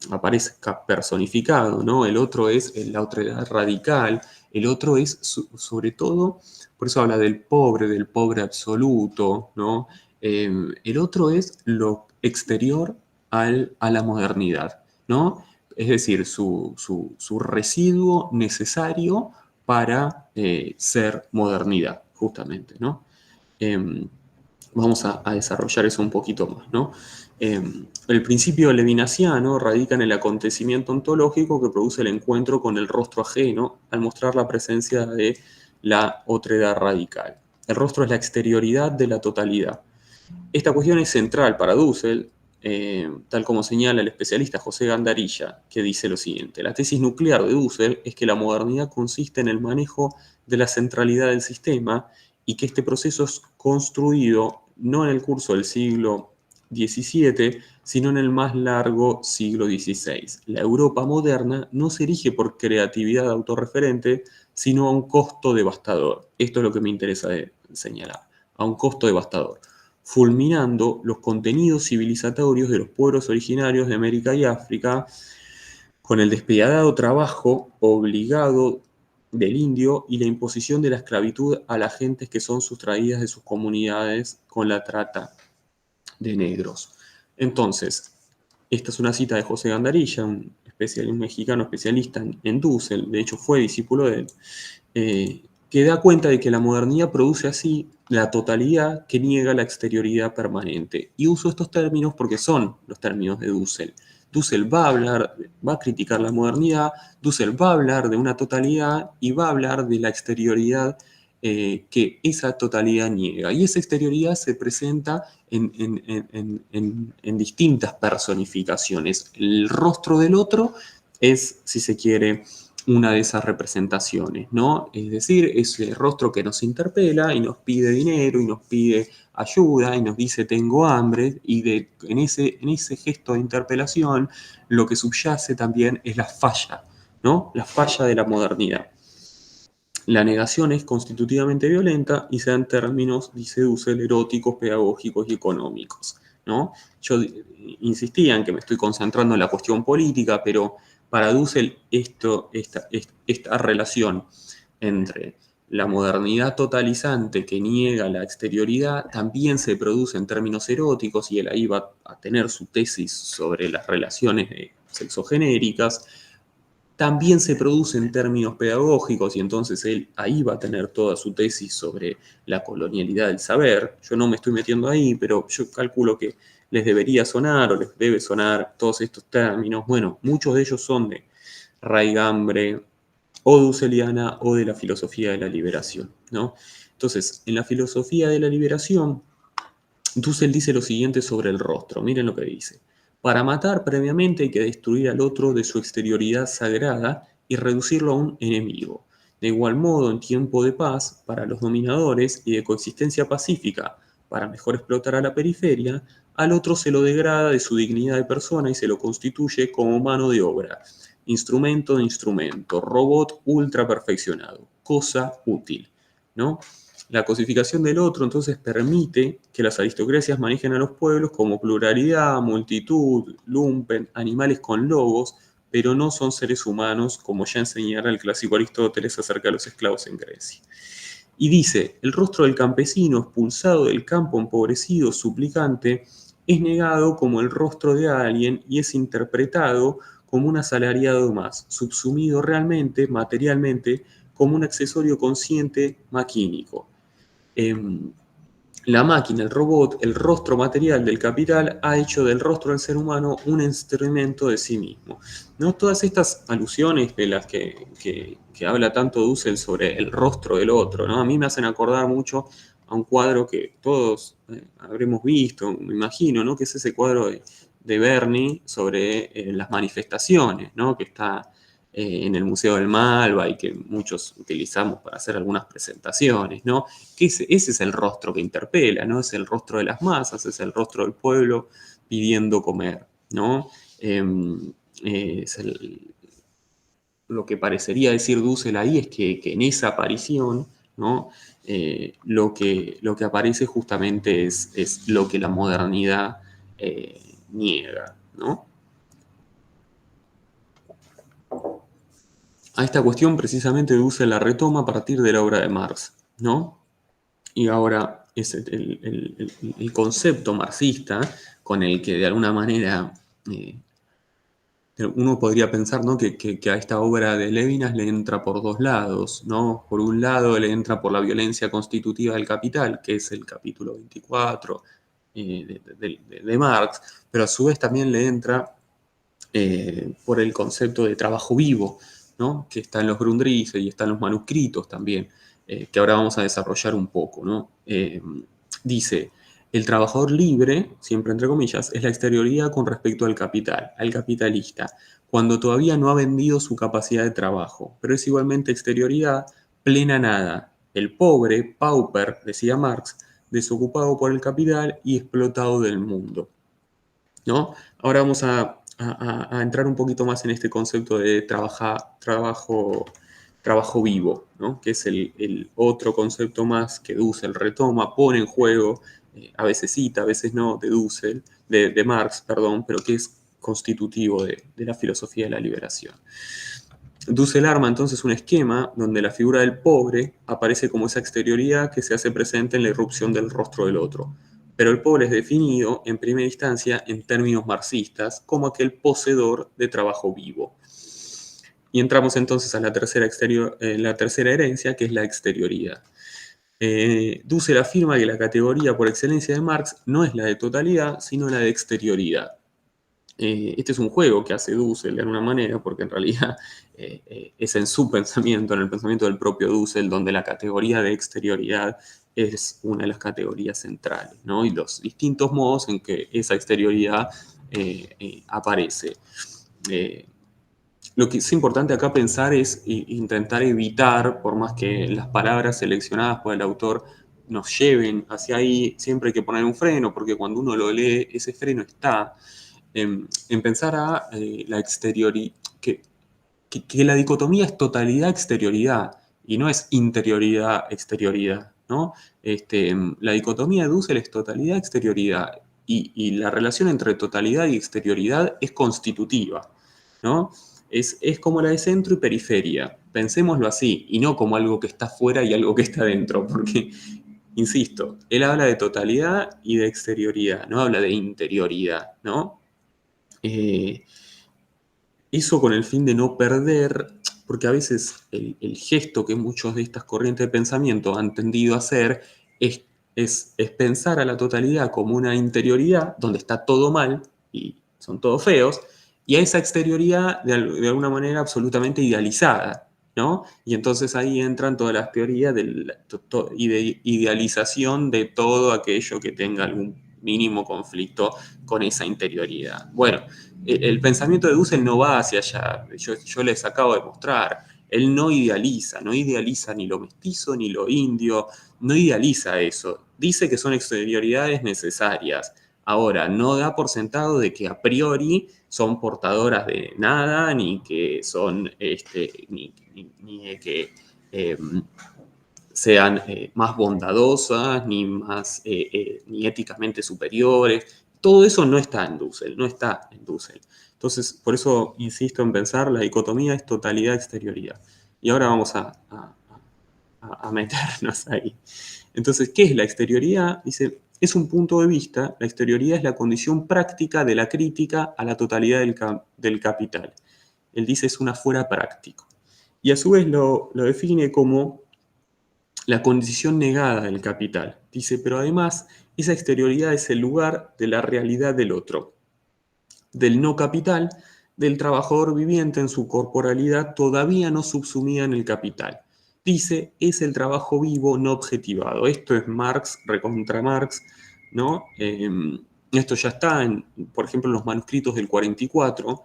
aparezca personificado, ¿no? El otro es la otredad radical, el otro es sobre todo, por eso habla del pobre absoluto, ¿no? El otro es lo exterior a la modernidad, ¿no? Es decir, su residuo necesario para ser modernidad, justamente, ¿no? Vamos a desarrollar eso un poquito más, ¿no? El principio levinasiano radica en el acontecimiento ontológico que produce el encuentro con el rostro ajeno al mostrar la presencia de la otredad radical. El rostro es la exterioridad de la totalidad. Esta cuestión es central para Dussel, tal como señala el especialista José Gandarilla, que dice lo siguiente: la tesis nuclear de Dussel es que la modernidad consiste en el manejo de la centralidad del sistema y que este proceso es construido no en el curso del siglo XVII, sino en el más largo siglo XVI. La Europa moderna no se erige por creatividad autorreferente, sino a un costo devastador. Esto es lo que me interesa señalar, a un costo devastador, fulminando los contenidos civilizatorios de los pueblos originarios de América y África con el despiadado trabajo obligado del indio y la imposición de la esclavitud a las gentes que son sustraídas de sus comunidades con la trata de negros. Entonces, esta es una cita de José Gandarilla, un mexicano especialista en Dussel, de hecho fue discípulo de él, que da cuenta de que la modernidad produce así la totalidad que niega la exterioridad permanente. Y uso estos términos porque son los términos de Dussel. Dussel va a criticar la modernidad, Dussel va a hablar de una totalidad y va a hablar de la exterioridad que esa totalidad niega. Y esa exterioridad se presenta en distintas personificaciones. El rostro del otro es, si se quiere, una de esas representaciones, ¿no? Es decir, ese rostro que nos interpela y nos pide dinero y nos pide ayuda y nos dice tengo hambre, y en ese gesto de interpelación lo que subyace también es la falla, ¿no? La falla de la modernidad. La negación es constitutivamente violenta y se da en términos, dice Dussel, eróticos, pedagógicos y económicos, ¿no? Yo insistía en que me estoy concentrando en la cuestión política, pero para Dussel esta relación entre la modernidad totalizante que niega la exterioridad también se produce en términos eróticos, y él ahí va a tener su tesis sobre las relaciones sexogenéricas. También se produce en términos pedagógicos, y entonces él ahí va a tener toda su tesis sobre la colonialidad del saber. Yo no me estoy metiendo ahí, pero yo calculo que les debería sonar o les debe sonar todos estos términos. Bueno, muchos de ellos son de raigambre o dusseliana o de la filosofía de la liberación, ¿no? Entonces, en la filosofía de la liberación, Dussel dice lo siguiente sobre el rostro. Miren lo que dice: para matar previamente hay que destruir al otro de su exterioridad sagrada y reducirlo a un enemigo. De igual modo, en tiempo de paz, para los dominadores, y de coexistencia pacífica, para mejor explotar a la periferia, al otro se lo degrada de su dignidad de persona y se lo constituye como mano de obra, instrumento de instrumento, robot ultra perfeccionado, cosa útil, ¿no? La cosificación del otro entonces permite que las aristocracias manejen a los pueblos como pluralidad, multitud, lumpen, animales con lobos, pero no son seres humanos, como ya enseñara el clásico Aristóteles acerca de los esclavos en Grecia. Y dice: el rostro del campesino expulsado del campo empobrecido, suplicante, es negado como el rostro de alguien y es interpretado como un asalariado más, subsumido realmente, materialmente, como un accesorio consciente maquínico. La máquina, el robot, el rostro material del capital ha hecho del rostro del ser humano un instrumento de sí mismo, ¿no? Todas estas alusiones de las que habla tanto Dussel sobre el rostro del otro, ¿no? A mí me hacen acordar mucho a un cuadro que todos habremos visto, me imagino, ¿no? Que es ese cuadro de Berni sobre las manifestaciones, ¿no? Que está en el Museo del Malva y que muchos utilizamos para hacer algunas presentaciones, ¿no? Que ese es el rostro que interpela, ¿no? Es el rostro de las masas, es el rostro del pueblo pidiendo comer, ¿no? Lo que parecería decir Dussel ahí es que en esa aparición, ¿no? Lo que aparece justamente es lo que la modernidad niega, ¿no? A esta cuestión precisamente Dussel la retoma a partir de la obra de Marx, ¿no? Y ahora es el concepto marxista con el que de alguna manera uno podría pensar, ¿no?, que a esta obra de Lévinas le entra por dos lados, ¿no? Por un lado le entra por la violencia constitutiva del capital, que es el capítulo 24 de Marx, pero a su vez también le entra por el concepto de trabajo vivo, ¿no?, que está en los Grundrisse y está en los manuscritos también, que ahora vamos a desarrollar un poco, ¿no? Dice: el trabajador libre, siempre entre comillas, es la exterioridad con respecto al capital, al capitalista, cuando todavía no ha vendido su capacidad de trabajo, pero es igualmente exterioridad plena nada. El pobre, pauper, decía Marx, desocupado por el capital y explotado del mundo, ¿no? Ahora vamos a entrar un poquito más en este concepto de trabajo vivo, ¿no?, que es el otro concepto más que Dussel retoma, pone en juego, a veces cita, a veces no, de Marx, perdón, pero que es constitutivo de la filosofía de la liberación. Dussel arma entonces un esquema donde la figura del pobre aparece como esa exterioridad que se hace presente en la irrupción del rostro del otro. Pero el pobre es definido, en primera instancia, en términos marxistas, como aquel poseedor de trabajo vivo. Y entramos entonces a la tercera herencia, que es la exterioridad. Dussel afirma que la categoría por excelencia de Marx no es la de totalidad, sino la de exterioridad. Este es un juego que hace Dussel de alguna manera, porque en realidad es en su pensamiento, en el pensamiento del propio Dussel, donde la categoría de exterioridad es una de las categorías centrales, ¿no?, y los distintos modos en que esa exterioridad aparece. Lo que es importante acá pensar es intentar evitar, por más que las palabras seleccionadas por el autor nos lleven hacia ahí, siempre hay que poner un freno, porque cuando uno lo lee, ese freno está en pensar a la exterioridad, que la dicotomía es totalidad-exterioridad y no es interioridad-exterioridad, ¿no? La dicotomía de Dussel es totalidad-exterioridad y la relación entre totalidad y exterioridad es constitutiva, ¿no? Es como la de centro y periferia. Pensémoslo así, y no como algo que está fuera y algo que está dentro, porque, insisto, él habla de totalidad y de exterioridad, no habla de interioridad, ¿no? Eso con el fin de no perder, porque a veces el gesto que muchos de estas corrientes de pensamiento han tendido a hacer es pensar a la totalidad como una interioridad donde está todo mal y son todos feos, y a esa exterioridad de alguna manera absolutamente idealizada, ¿no? Y entonces ahí entran todas las teorías de idealización de todo aquello que tenga algún mínimo conflicto con esa interioridad. Bueno, el pensamiento de Dussel no va hacia allá, yo les acabo de mostrar. Él no idealiza ni lo mestizo ni lo indio, no idealiza eso. Dice que son exterioridades necesarias. Ahora, no da por sentado de que a priori son portadoras de nada, ni que son, ni de que sean más bondadosas, ni éticamente superiores. Todo eso no está en Dussel, no está en Dussel. Entonces, por eso insisto en pensar, la dicotomía es totalidad-exterioridad. Y ahora vamos a meternos ahí. Entonces, ¿qué es la exterioridad? Dice, es un punto de vista, la exterioridad es la condición práctica de la crítica a la totalidad del capital. Él dice, es un afuera práctico. Y a su vez lo define como la condición negada del capital. Dice, pero además, esa exterioridad es el lugar de la realidad del otro, del no capital, del trabajador viviente en su corporalidad todavía no subsumida en el capital. Dice, es el trabajo vivo no objetivado. Esto es Marx, recontra Marx, ¿no? Esto ya está, por ejemplo, en los manuscritos del 44,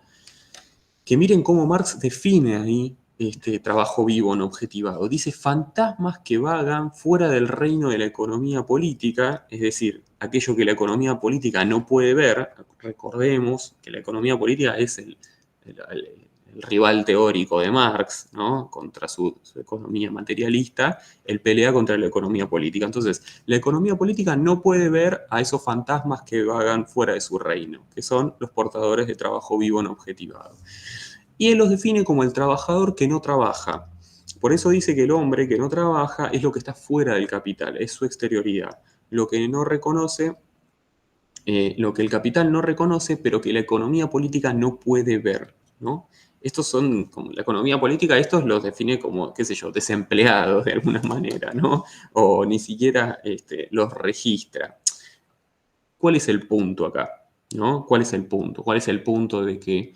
que miren cómo Marx define ahí este trabajo vivo no objetivado. Dice, fantasmas que vagan fuera del reino de la economía política, es decir, aquello que la economía política no puede ver. Recordemos que la economía política es el rival teórico de Marx, ¿no? Contra su economía materialista, él pelea contra la economía política. Entonces, la economía política no puede ver a esos fantasmas que vagan fuera de su reino, que son los portadores de trabajo vivo no objetivado. Y él los define como el trabajador que no trabaja. Por eso dice que el hombre que no trabaja es lo que está fuera del capital, es su exterioridad. lo que no reconoce, lo que el capital no reconoce, pero que la economía política no puede ver, ¿no? Estos son, como la economía política, estos los define como, qué sé yo, desempleados de alguna manera, ¿no? O ni siquiera los registra. ¿Cuál es el punto acá? ¿No? ¿Cuál es el punto? ¿Cuál es el punto de que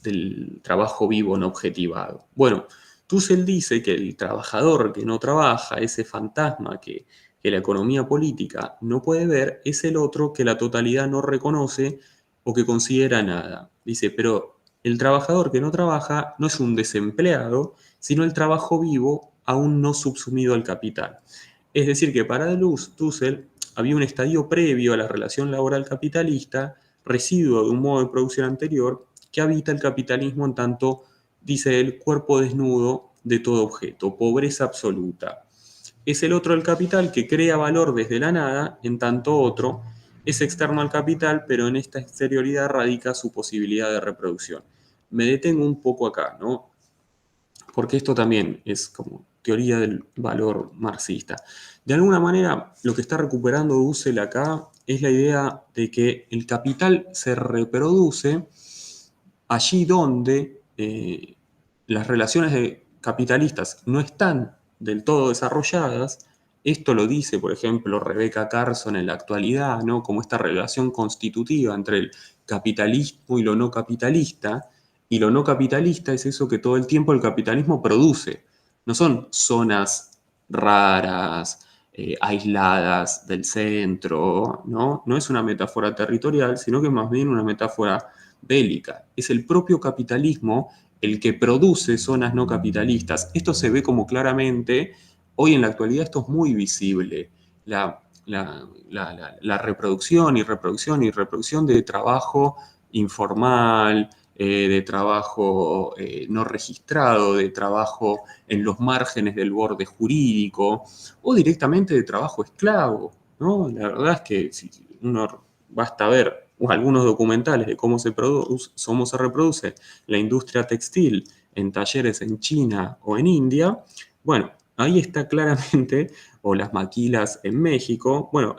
del trabajo vivo no objetivado? Bueno, Dussel dice que el trabajador que no trabaja, ese fantasma que la economía política no puede ver, es el otro que la totalidad no reconoce o que considera nada. Dice, pero el trabajador que no trabaja no es un desempleado, sino el trabajo vivo aún no subsumido al capital. Es decir, que para Dussel había un estadio previo a la relación laboral capitalista, residuo de un modo de producción anterior, que habita el capitalismo en tanto, dice él, cuerpo desnudo de todo objeto, pobreza absoluta. Es el otro el capital que crea valor desde la nada, en tanto otro es externo al capital, pero en esta exterioridad radica su posibilidad de reproducción. Me detengo un poco acá, ¿no? Porque esto también es como teoría del valor marxista. De alguna manera, lo que está recuperando Dussel acá es la idea de que el capital se reproduce allí donde las relaciones capitalistas no están del todo desarrolladas. Esto lo dice, por ejemplo, Rebecca Carson en la actualidad, ¿no? Como esta relación constitutiva entre el capitalismo y lo no capitalista. Y lo no capitalista es eso que todo el tiempo el capitalismo produce. No son zonas raras, aisladas del centro, ¿no? No es una metáfora territorial, sino que más bien una metáfora bélica. Es el propio capitalismo el que produce zonas no capitalistas. Esto se ve como claramente, hoy en la actualidad esto es muy visible. La reproducción y reproducción y reproducción de trabajo informal, de trabajo no registrado, de trabajo en los márgenes del borde jurídico o directamente de trabajo esclavo, ¿no? La verdad es que si uno basta ver algunos documentales de cómo se reproduce la industria textil en talleres en China o en India, bueno, ahí está claramente, o las maquilas en México, bueno,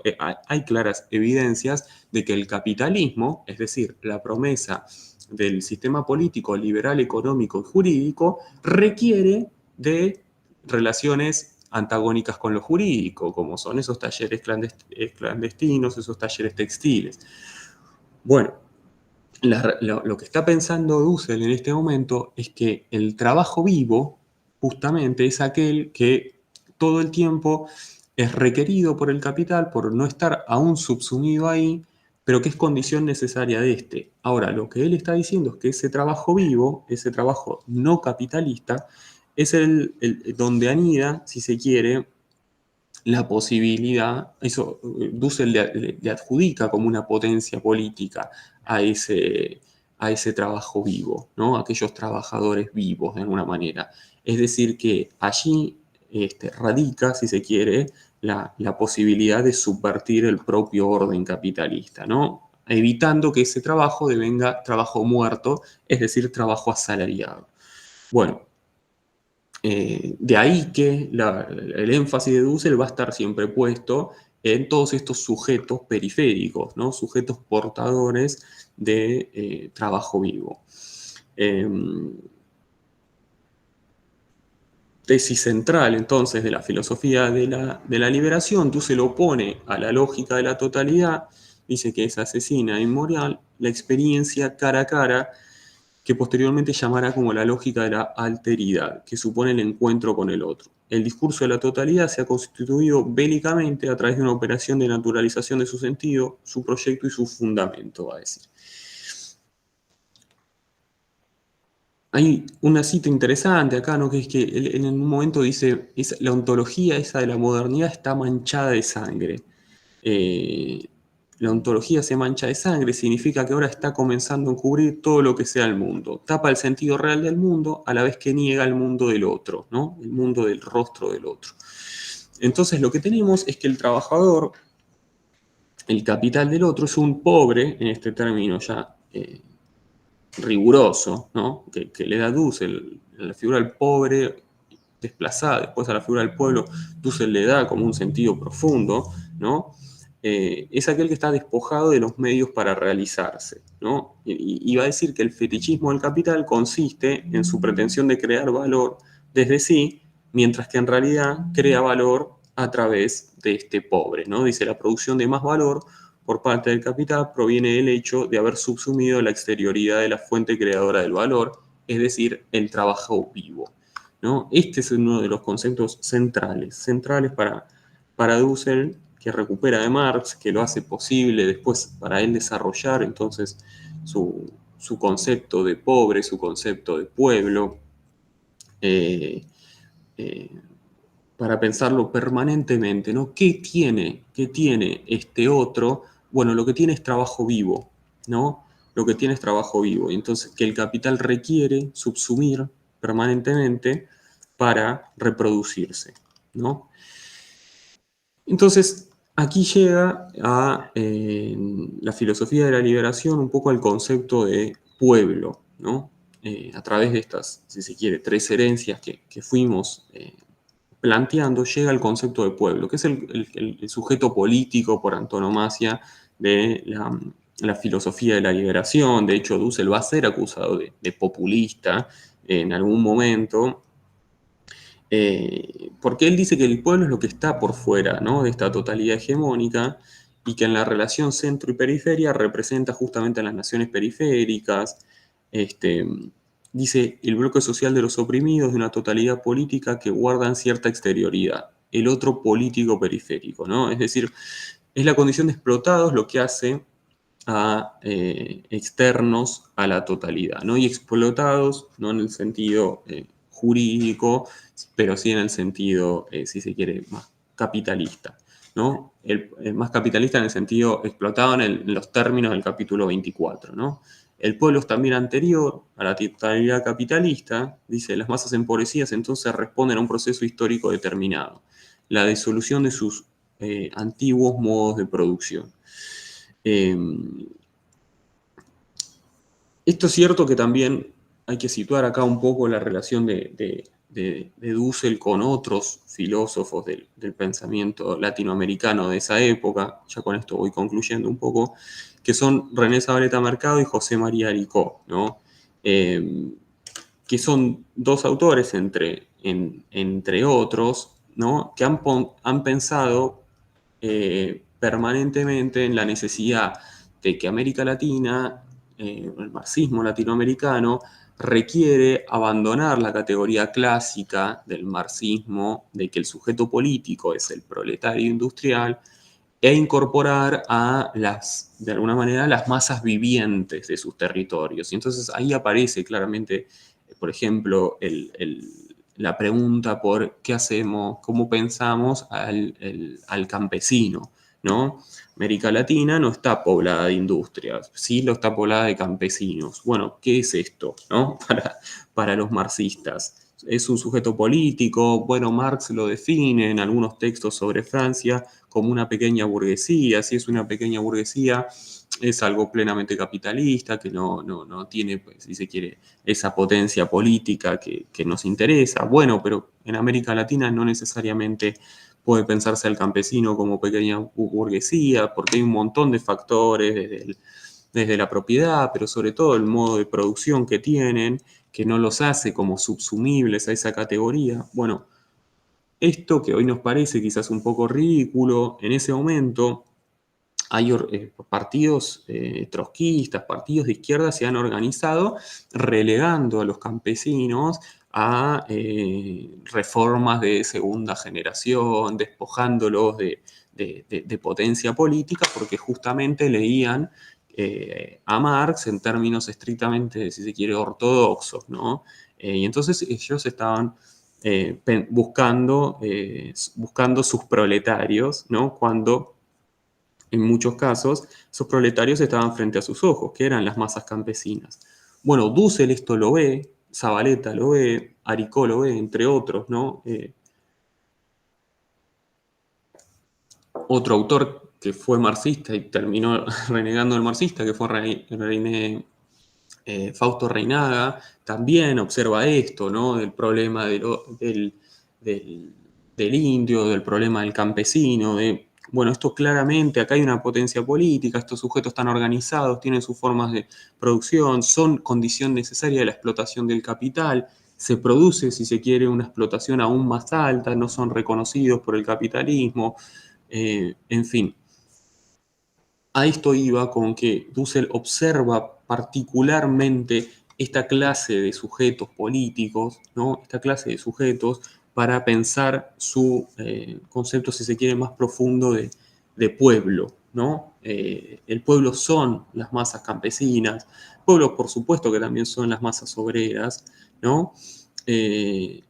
hay claras evidencias de que el capitalismo, es decir, la promesa del sistema político, liberal, económico y jurídico, requiere de relaciones antagónicas con lo jurídico, como son esos talleres clandestinos, esos talleres textiles. Bueno, lo que está pensando Dussel en este momento es que el trabajo vivo justamente es aquel que todo el tiempo es requerido por el capital por no estar aún subsumido ahí, pero que es condición necesaria de este. Ahora, lo que él está diciendo es que ese trabajo vivo, ese trabajo no capitalista, es el donde anida, si se quiere, la posibilidad, eso Dussel le adjudica como una potencia política a ese trabajo vivo, ¿no? A aquellos trabajadores vivos de alguna manera. Es decir, que allí radica, si se quiere, la posibilidad de subvertir el propio orden capitalista, ¿no? Evitando que ese trabajo devenga trabajo muerto, es decir, trabajo asalariado. Bueno, de ahí que el énfasis de Dussel va a estar siempre puesto en todos estos sujetos periféricos, ¿no? Sujetos portadores de trabajo vivo. Tesis central, entonces, de la filosofía de la liberación, Dussel opone a la lógica de la totalidad, dice que es asesina e inmoral, la experiencia cara a cara, que posteriormente llamará como la lógica de la alteridad, que supone el encuentro con el otro. El discurso de la totalidad se ha constituido bélicamente a través de una operación de naturalización de su sentido, su proyecto y su fundamento, va a decir. Hay una cita interesante acá, ¿no? Que es que él en un momento dice, la ontología esa de la modernidad está manchada de sangre. La ontología se mancha de sangre, significa que ahora está comenzando a encubrir todo lo que sea el mundo. Tapa el sentido real del mundo a la vez que niega el mundo del otro, ¿no? El mundo del rostro del otro. Entonces lo que tenemos es que el trabajador, el capital del otro, es un pobre, en este término ya riguroso, ¿no? Que le da Dussel, la figura del pobre desplazada después a la figura del pueblo, Dussel le da como un sentido profundo, ¿no? Es aquel que está despojado de los medios para realizarse, ¿no? Y va a decir que el fetichismo del capital consiste en su pretensión de crear valor desde sí, mientras que en realidad crea valor a través de este pobre, ¿no? Dice, la producción de más valor por parte del capital proviene del hecho de haber subsumido la exterioridad de la fuente creadora del valor, es decir, el trabajo vivo, ¿no? Este es uno de los conceptos centrales para Dussel, que recupera de Marx, que lo hace posible después para él desarrollar entonces su concepto de pobre, su concepto de pueblo, eh, eh, para pensarlo permanentemente, ¿no? ¿Qué tiene este otro? Bueno, lo que tiene es trabajo vivo, ¿no? Lo que tiene es trabajo vivo. Y entonces, que el capital requiere subsumir permanentemente para reproducirse, ¿no? Entonces, aquí llega a la filosofía de la liberación un poco al concepto de pueblo, ¿no? A través de estas, si se quiere, tres herencias que fuimos planteando, llega el concepto de pueblo, que es el sujeto político por antonomasia de la filosofía de la liberación. De hecho, Dussel va a ser acusado de populista en algún momento, porque él dice que el pueblo es lo que está por fuera, ¿no?, de esta totalidad hegemónica, y que en la relación centro y periferia representa justamente a las naciones periféricas. Dice, el bloque social de los oprimidos de una totalidad política que guardan cierta exterioridad, el otro político periférico, ¿no? Es decir, es la condición de explotados lo que hace a externos a la totalidad, ¿no? Y explotados, no en el sentido jurídico, pero sí en el sentido, si se quiere, más capitalista, ¿no? El más capitalista en el sentido explotado en los términos del capítulo 24, ¿no? El pueblo es también anterior a la totalidad capitalista, dice, las masas empobrecidas entonces responden a un proceso histórico determinado, la disolución de sus antiguos modos de producción. Esto es cierto que también hay que situar acá un poco la relación de Dussel con otros filósofos del pensamiento latinoamericano de esa época, ya con esto voy concluyendo un poco, que son René Zabaleta Mercado y José María Aricó, ¿no? Que son dos autores, entre otros, ¿no?, que han pensado permanentemente en la necesidad de que América Latina, el marxismo latinoamericano, requiere abandonar la categoría clásica del marxismo, de que el sujeto político es el proletario industrial, e incorporar de alguna manera, las masas vivientes de sus territorios. Y entonces ahí aparece claramente, por ejemplo, la pregunta por qué hacemos, cómo pensamos al campesino, ¿no? América Latina no está poblada de industrias, sí lo está poblada de campesinos. Bueno, ¿qué es esto, no? Para los marxistas. Es un sujeto político, bueno, Marx lo define en algunos textos sobre Francia como una pequeña burguesía. Si es una pequeña burguesía, es algo plenamente capitalista, que no tiene, pues, si se quiere, esa potencia política que nos interesa. Bueno, pero en América Latina no necesariamente puede pensarse al campesino como pequeña burguesía, porque hay un montón de factores desde la propiedad, pero sobre todo el modo de producción que tienen, que no los hace como subsumibles a esa categoría. Bueno, esto que hoy nos parece quizás un poco ridículo, en ese momento hay partidos trotskistas, partidos de izquierda se han organizado relegando a los campesinos a reformas de segunda generación, despojándolos de potencia política, porque justamente leían a Marx en términos estrictamente, si se quiere, ortodoxos, ¿no? Y entonces ellos estaban buscando sus proletarios, ¿no? Cuando en muchos casos esos proletarios estaban frente a sus ojos, que eran las masas campesinas. Bueno, Dussel esto lo ve, Zabaleta lo ve, Aricó lo ve, entre otros, ¿no? Otro autor que fue marxista y terminó renegando del marxista, que fue René Fausto Reinaga también observa esto, ¿no? Del problema del indio, del problema del campesino, bueno, esto claramente, acá hay una potencia política, estos sujetos están organizados, tienen sus formas de producción, son condición necesaria de la explotación del capital, se produce, si se quiere, una explotación aún más alta, no son reconocidos por el capitalismo, en fin. A esto iba con que Dussel observa particularmente esta clase de sujetos políticos, ¿no? Esta clase de sujetos para pensar su concepto, si se quiere, más profundo de pueblo, ¿no? El pueblo son las masas campesinas, pueblo por supuesto que también son las masas obreras, ¿no? Y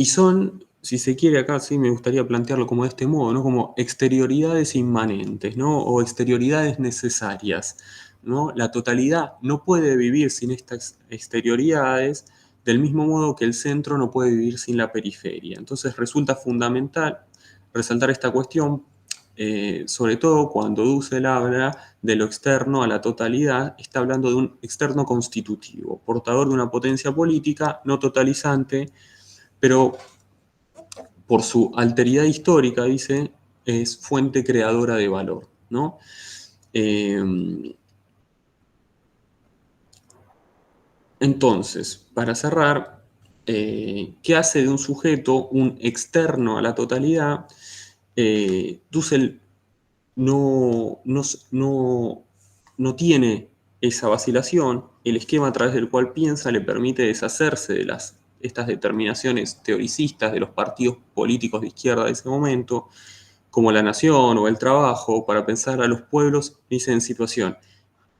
son, si se quiere acá, sí me gustaría plantearlo como de este modo, ¿no? Como exterioridades inmanentes, ¿no? O exterioridades necesarias, ¿no? La totalidad no puede vivir sin estas exterioridades, del mismo modo que el centro no puede vivir sin la periferia. Entonces resulta fundamental resaltar esta cuestión, sobre todo cuando Dussel habla de lo externo a la totalidad, está hablando de un externo constitutivo, portador de una potencia política no totalizante, pero por su alteridad histórica, dice, es fuente creadora de valor, ¿no? Entonces, para cerrar, ¿qué hace de un sujeto un externo a la totalidad? Dussel no tiene esa vacilación, el esquema a través del cual piensa le permite deshacerse de estas determinaciones teoricistas de los partidos políticos de izquierda de ese momento, como La Nación o El Trabajo, para pensar a los pueblos, dice, en situación.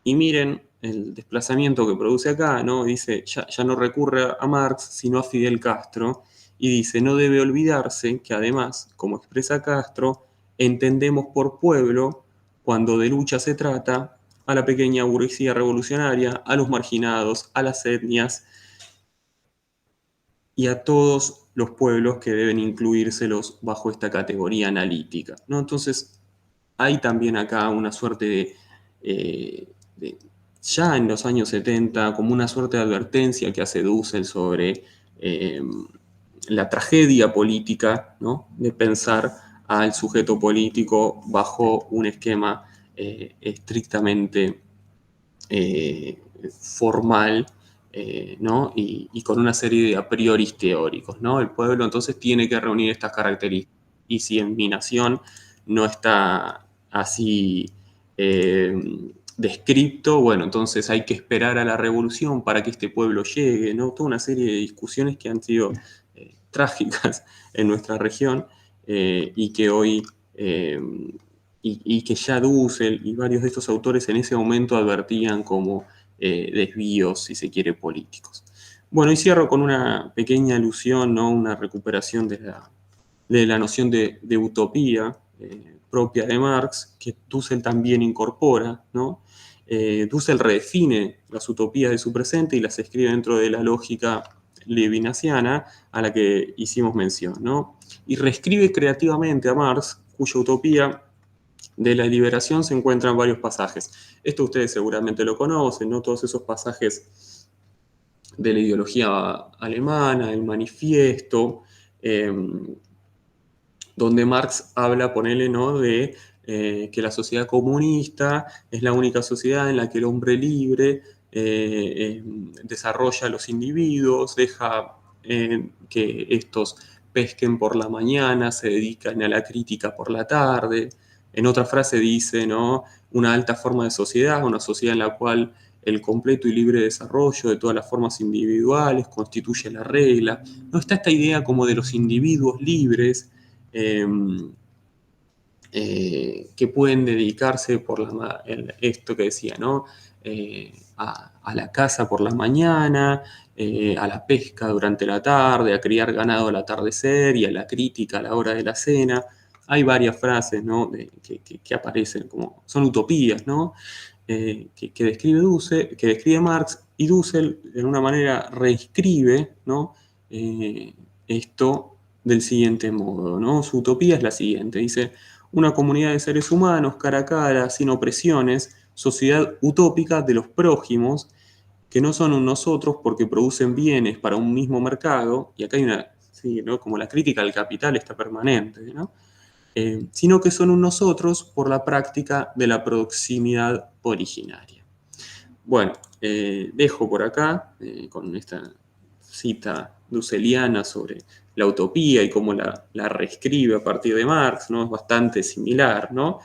Y miren el desplazamiento que produce acá, ¿no? Dice, ya no recurre a Marx, sino a Fidel Castro, y dice, no debe olvidarse que además, como expresa Castro, entendemos por pueblo, cuando de lucha se trata, a la pequeña burguesía revolucionaria, a los marginados, a las etnias y a todos los pueblos que deben incluírselos bajo esta categoría analítica, ¿no? Entonces, hay también acá una suerte ya en los años 70, como una suerte de advertencia que hace Dussel sobre la tragedia política, ¿no? De pensar al sujeto político bajo un esquema estrictamente formal, ¿no? Y con una serie de a priori teóricos, ¿no? El pueblo entonces tiene que reunir estas características. Y si en Mi Nación no está así descripto, bueno, entonces hay que esperar a la revolución para que este pueblo llegue, ¿no? Toda una serie de discusiones que han sido trágicas en nuestra región y que hoy y que ya Dussel y varios de estos autores en ese momento advertían como desvíos, si se quiere, políticos. Bueno, y cierro con una pequeña alusión, ¿no? Una recuperación de la noción de utopía propia de Marx, que Dussel también incorpora, ¿no? Dussel redefine las utopías de su presente y las escribe dentro de la lógica levinasiana a la que hicimos mención, ¿no? Y reescribe creativamente a Marx, cuya utopía de la liberación se encuentran varios pasajes. Esto ustedes seguramente lo conocen, ¿no? Todos esos pasajes de la ideología alemana, el manifiesto, donde Marx habla, ponele, ¿no? De que la sociedad comunista es la única sociedad en la que el hombre libre desarrolla a los individuos, deja que estos pesquen por la mañana, se dedican a la crítica por la tarde. En otra frase dice, ¿no? Una alta forma de sociedad, una sociedad en la cual el completo y libre desarrollo de todas las formas individuales constituye la regla. No está esta idea como de los individuos libres que pueden dedicarse por esto que decía, ¿no? A la caza por la mañana, a la pesca durante la tarde, a criar ganado al atardecer y a la crítica a la hora de la cena. Hay varias frases, ¿no? que aparecen como, son utopías, ¿no? Que describe Marx, y Dussel de alguna manera reescribe, ¿no? Esto del siguiente modo, ¿no? Su utopía es la siguiente, dice: una comunidad de seres humanos cara a cara, sin opresiones, sociedad utópica de los prójimos, que no son un nosotros porque producen bienes para un mismo mercado, y acá hay una, sí, ¿no? Como la crítica al capital está permanente, ¿no? Sino que son un nosotros por la práctica de la proximidad originaria. Bueno, dejo por acá con esta cita dusseliana sobre la utopía y cómo la reescribe a partir de Marx, ¿no? Es bastante similar, ¿no?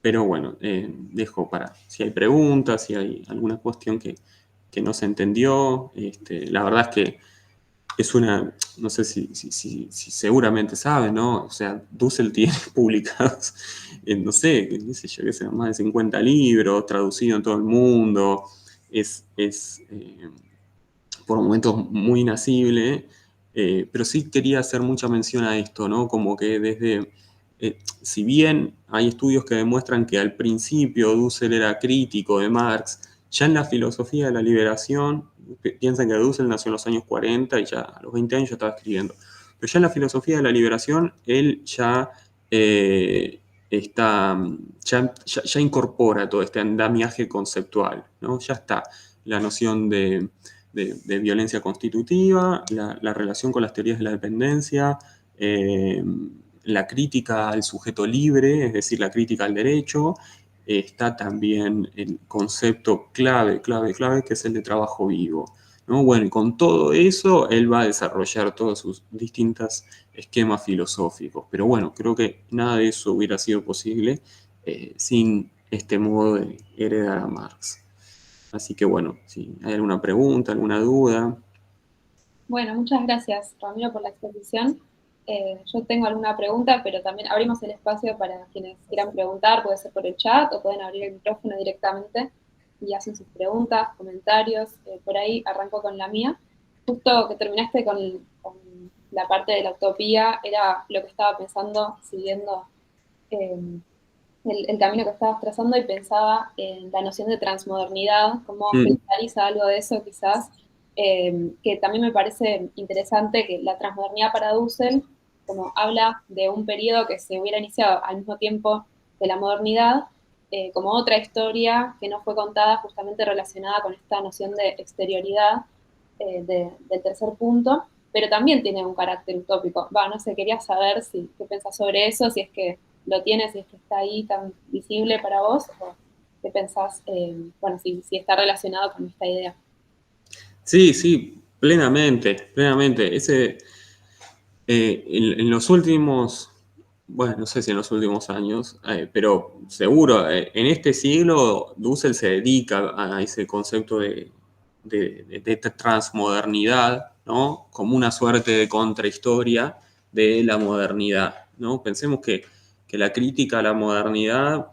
Pero bueno, dejo para si hay preguntas, si hay alguna cuestión que no se entendió. La verdad es que es una, no sé si seguramente saben, ¿no? O sea, Dussel tiene publicados, no sé, qué sé yo, qué sé, más de 50 libros, traducido en todo el mundo. Es por momentos muy inasible, pero sí quería hacer mucha mención a esto, ¿no? Como que desde, si bien hay estudios que demuestran que al principio Dussel era crítico de Marx, ya en la filosofía de la liberación, piensan que Dussel nació en los años 40 y ya a los 20 años ya estaba escribiendo, pero ya en la filosofía de la liberación él ya ya incorpora todo este andamiaje conceptual, ¿no? Ya está la noción de violencia constitutiva, la relación con las teorías de la dependencia, la crítica al sujeto libre, es decir, la crítica al derecho. Está también el concepto clave, que es el de trabajo vivo, ¿no? Bueno, y con todo eso, él va a desarrollar todos sus distintos esquemas filosóficos. Pero bueno, creo que nada de eso hubiera sido posible sin este modo de heredar a Marx. Así que bueno, si hay alguna pregunta, alguna duda. Bueno, muchas gracias, Ramiro, por la exposición. Yo tengo alguna pregunta, pero también abrimos el espacio para quienes quieran preguntar, puede ser por el chat o pueden abrir el micrófono directamente y hacen sus preguntas, comentarios. Por ahí arranco con la mía. Justo que terminaste con la parte de la utopía, era lo que estaba pensando, siguiendo el camino que estabas trazando, y pensaba en la noción de transmodernidad, cómo cristaliza algo de eso quizás, que también me parece interesante que la transmodernidad para Dussel, como habla de un periodo que se hubiera iniciado al mismo tiempo de la modernidad, como otra historia que no fue contada, justamente relacionada con esta noción de exterioridad del tercer punto, pero también tiene un carácter utópico. No sé, quería saber qué pensás sobre eso, si es que lo tienes, si es que está ahí tan visible para vos, o qué pensás, bueno, si está relacionado con esta idea. Sí, plenamente. En los últimos, bueno, no sé si en los últimos años, pero seguro, en este siglo Dussel se dedica a ese concepto de transmodernidad, ¿no? Como una suerte de contrahistoria de la modernidad, ¿no? Pensemos que la crítica a la modernidad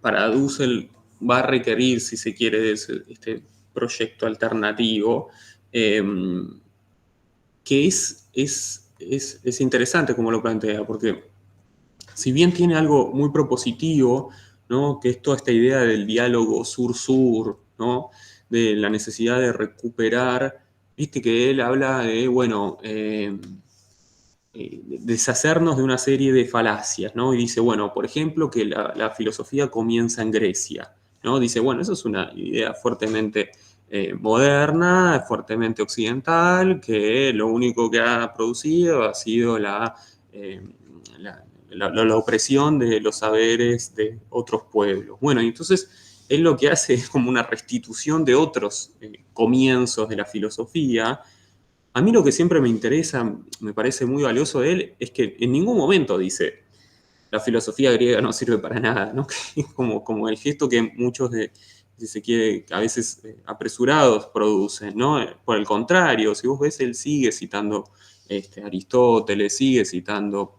para Dussel va a requerir, si se quiere, este proyecto alternativo, que es interesante como lo plantea, porque si bien tiene algo muy propositivo, ¿no? Que es toda esta idea del diálogo sur-sur, ¿no? De la necesidad de recuperar, viste que él habla de, bueno, deshacernos de una serie de falacias, ¿no? Y dice, bueno, por ejemplo, que la filosofía comienza en Grecia, ¿no? Dice, bueno, eso es una idea fuertemente moderna, fuertemente occidental, que lo único que ha producido ha sido la opresión de los saberes de otros pueblos. Bueno, y entonces él lo que hace es como una restitución de otros comienzos de la filosofía. A mí lo que siempre me interesa, me parece muy valioso de él, es que en ningún momento dice la filosofía griega no sirve para nada, ¿no? como el gesto que muchos si se quiere, a veces apresurados producen, ¿no? Por el contrario, si vos ves, él sigue citando Aristóteles, sigue citando,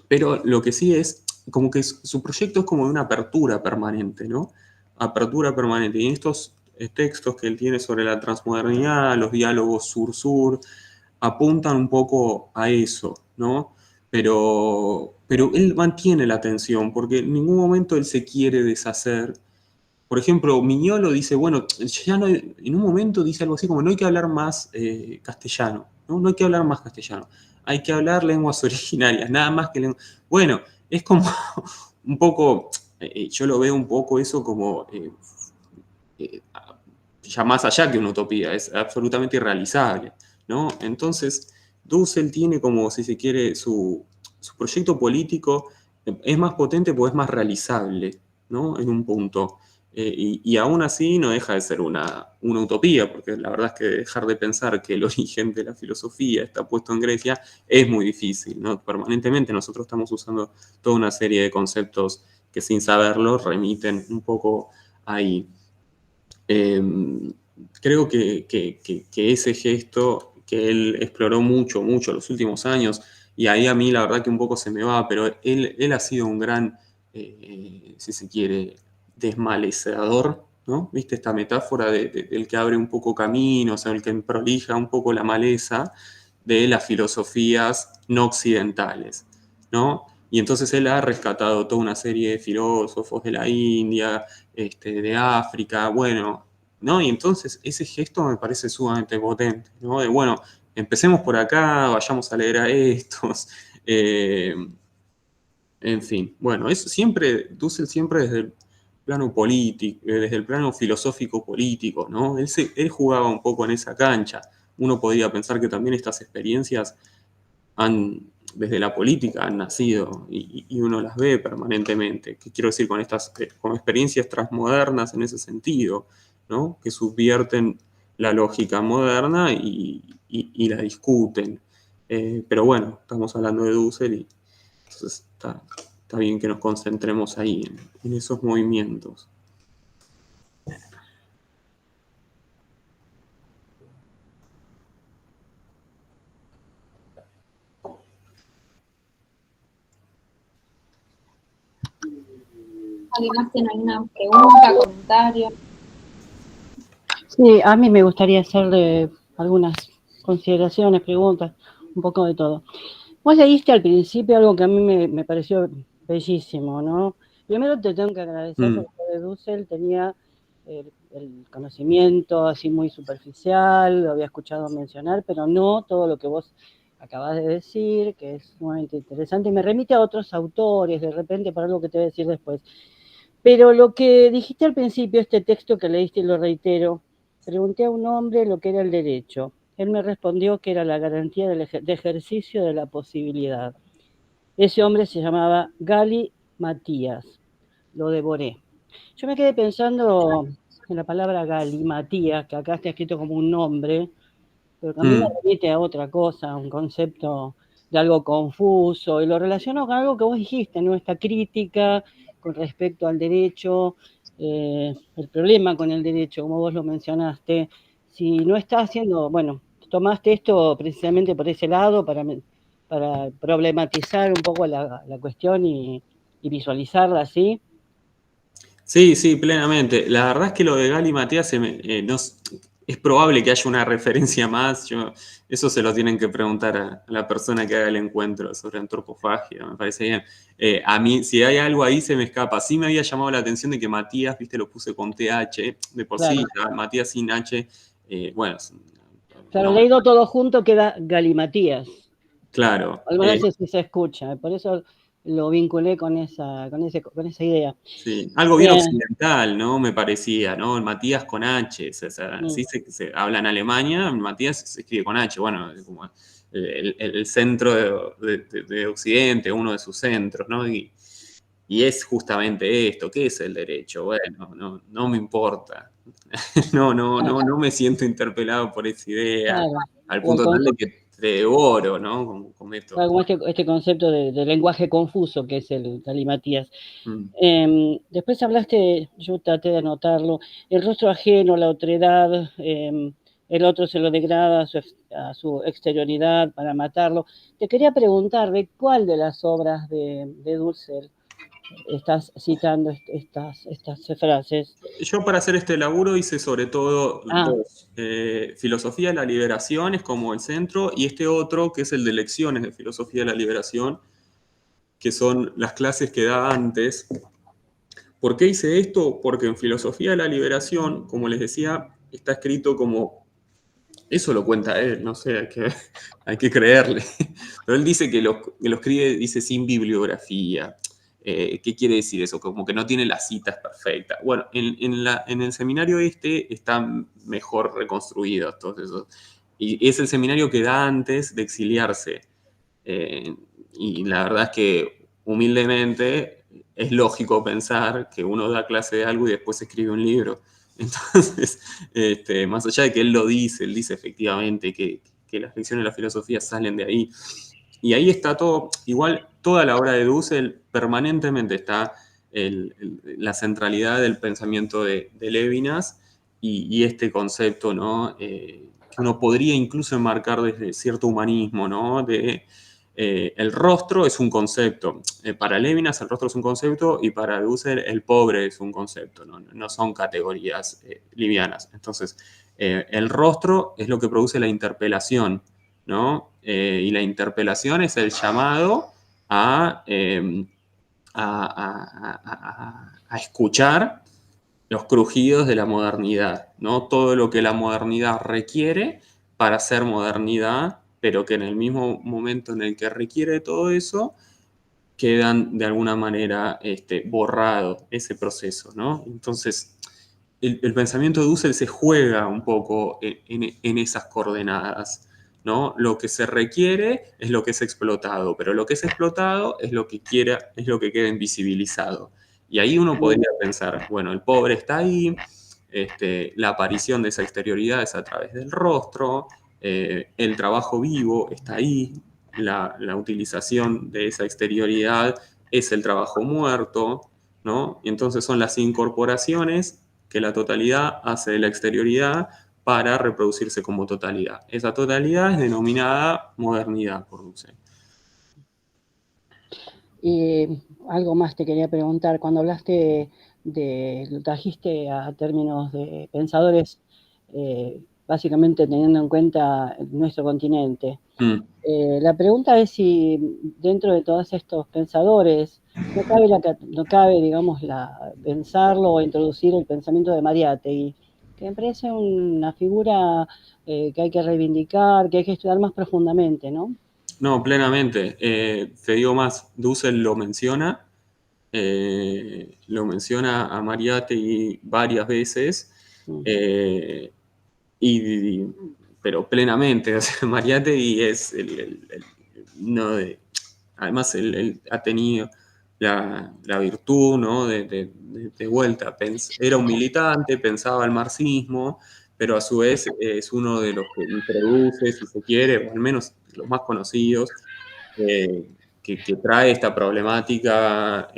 pero lo que sí es como que su proyecto es como de una apertura permanente, ¿no? Apertura permanente. Y en estos textos que él tiene sobre la transmodernidad, los diálogos sur-sur, apuntan un poco a eso, ¿no? Pero él mantiene la atención, porque en ningún momento él se quiere deshacer. Por ejemplo, Mignolo dice, bueno, ya no en un momento dice algo así como, no hay que hablar más castellano, ¿no? No hay que hablar más castellano, hay que hablar lenguas originarias, nada más que lenguas. Bueno, es como un poco, yo lo veo un poco eso como ya más allá que una utopía, es absolutamente irrealizable, ¿no? Entonces, Dussel tiene como, si se quiere, su proyecto político es más potente porque es más realizable, ¿no? En un punto. Y aún así no deja de ser una utopía, porque la verdad es que dejar de pensar que el origen de la filosofía está puesto en Grecia es muy difícil, ¿no? Permanentemente nosotros estamos usando toda una serie de conceptos que sin saberlo remiten un poco ahí. Creo que ese gesto que él exploró mucho los últimos años, y ahí a mí la verdad que un poco se me va, pero él ha sido un gran, si se quiere, desmalezador, ¿no? ¿Viste esta metáfora del que abre un poco camino, o sea, el que prolija un poco la maleza de las filosofías no occidentales, ¿no? Y entonces él ha rescatado toda una serie de filósofos de la India, de África, bueno, ¿no? Y entonces ese gesto me parece sumamente potente, ¿no? De, bueno, empecemos por acá, vayamos a leer a estos, en fin, bueno, eso siempre, Dussel siempre desde el plano político, desde el plano filosófico político, ¿no? Él jugaba un poco en esa cancha. Uno podría pensar que también estas experiencias desde la política han nacido y uno las ve permanentemente. ¿Qué quiero decir con estas con experiencias transmodernas en ese sentido, ¿no? Que subvierten la lógica moderna y la discuten? Pero bueno, estamos hablando de Dussel y entonces está bien que nos concentremos ahí en esos movimientos. ¿Alguien más tiene alguna pregunta, comentario? Sí, a mí me gustaría hacerle algunas consideraciones, preguntas, un poco de todo. Vos leíste al principio algo que a mí me pareció bellísimo, ¿no? Primero te tengo que agradecer porque de Dussel tenía el conocimiento así muy superficial, lo había escuchado mencionar, pero no todo lo que vos acabas de decir, que es sumamente interesante, y me remite a otros autores, de repente, para algo que te voy a decir después. Pero lo que dijiste al principio, este texto que leíste y lo reitero, pregunté a un hombre lo que era el derecho. Él me respondió que era la garantía de ejercicio de la posibilidad. Ese hombre se llamaba Gali Matías. Lo devoré. Yo me quedé pensando en la palabra Gali Matías, que acá está escrito como un nombre, pero que a mí me remite a otra cosa, a un concepto de algo confuso, y lo relaciono con algo que vos dijiste, ¿no? Esta crítica con respecto al derecho, el problema con el derecho, como vos lo mencionaste, si no está haciendo, bueno, tomaste esto precisamente por ese lado para problematizar un poco la cuestión y visualizarla así. Sí, sí, plenamente. La verdad es que lo de Gali Matías es probable que haya una referencia más. Eso se lo tienen que preguntar a la persona que haga el encuentro sobre antropofagia, me parece bien. A mí, si hay algo ahí, se me escapa. Sí me había llamado la atención de que Matías, viste, lo puse con TH, de por Claro. sí, Matías sin H, bueno. Claro, No, leído todo junto queda Galimatías. claro. Algunas veces sí se escucha, por eso lo vinculé con esa idea. Sí, algo bien occidental, ¿no? Me parecía, ¿no? El Matías con H, así se habla en Alemania, el Matías se escribe con H, bueno, como el centro de Occidente, uno de sus centros, ¿no? Y es justamente esto, ¿qué es el derecho? Bueno, no me importa, no me siento interpelado por esa idea, Claro. al punto tal de que te devoro, ¿no? Como esto. Como este concepto de lenguaje confuso que es el Galimatías. Después hablaste, yo traté de anotarlo, el rostro ajeno, la otredad, el otro se lo degrada a su exterioridad para matarlo. Te quería preguntar de cuál de las obras de Dussel estás citando estas frases. Yo para hacer este laburo hice sobre todo dos. Filosofía de la Liberación es como el centro, y este otro que es el de Lecciones de Filosofía de la Liberación, que son las clases que da antes. ¿Por qué hice esto? Porque en Filosofía de la Liberación, como les decía, está escrito como... Eso lo cuenta él, no sé, hay que creerle. Pero él dice que lo escribe, dice, sin bibliografía. ¿Qué quiere decir eso? Como que no tiene las citas perfectas. Bueno, en el seminario están mejor reconstruidos todos esos. Y es el seminario que da antes de exiliarse. Y la verdad es que, humildemente, es lógico pensar que uno da clase de algo y después escribe un libro. Entonces, más allá de que él dice efectivamente que las lecciones de la filosofía salen de ahí. Y ahí está todo, igual toda la obra de Dussel permanentemente está la centralidad del pensamiento de Levinas y este concepto, ¿no? Que uno podría incluso enmarcar desde cierto humanismo, ¿no? El rostro es un concepto. Para Levinas el rostro es un concepto y para Dussel el pobre es un concepto, no son categorías livianas. Entonces, el rostro es lo que produce la interpelación, ¿no? Y la interpelación es el llamado a escuchar los crujidos de la modernidad, ¿no? Todo lo que la modernidad requiere para ser modernidad, pero que en el mismo momento en el que requiere todo eso, quedan de alguna manera borrado ese proceso, ¿no? Entonces, el pensamiento de Dussel se juega un poco en esas coordenadas, ¿no? Lo que se requiere es lo que es explotado, pero lo que es explotado es lo que queda invisibilizado. Y ahí uno podría pensar, bueno, el pobre está ahí, la aparición de esa exterioridad es a través del rostro, el trabajo vivo está ahí, la utilización de esa exterioridad es el trabajo muerto, ¿no? Y entonces son las incorporaciones que la totalidad hace de la exterioridad para reproducirse como totalidad. Esa totalidad es denominada modernidad por Dussel. Y algo más te quería preguntar, cuando hablaste lo trajiste a términos de pensadores, básicamente teniendo en cuenta nuestro continente. La pregunta es si dentro de todos estos pensadores no cabe digamos, pensarlo o introducir el pensamiento de Mariátegui, que me parece una figura que hay que reivindicar, que hay que estudiar más profundamente, ¿no? No, plenamente. Te digo más, Dussel lo menciona a Mariátegui varias veces, pero plenamente. O sea, Mariátegui es además él ha tenido la virtud, ¿no? de vuelta. Era un militante, pensaba el marxismo, pero a su vez es uno de los que introduce, si se quiere, o al menos los más conocidos, que trae esta problemática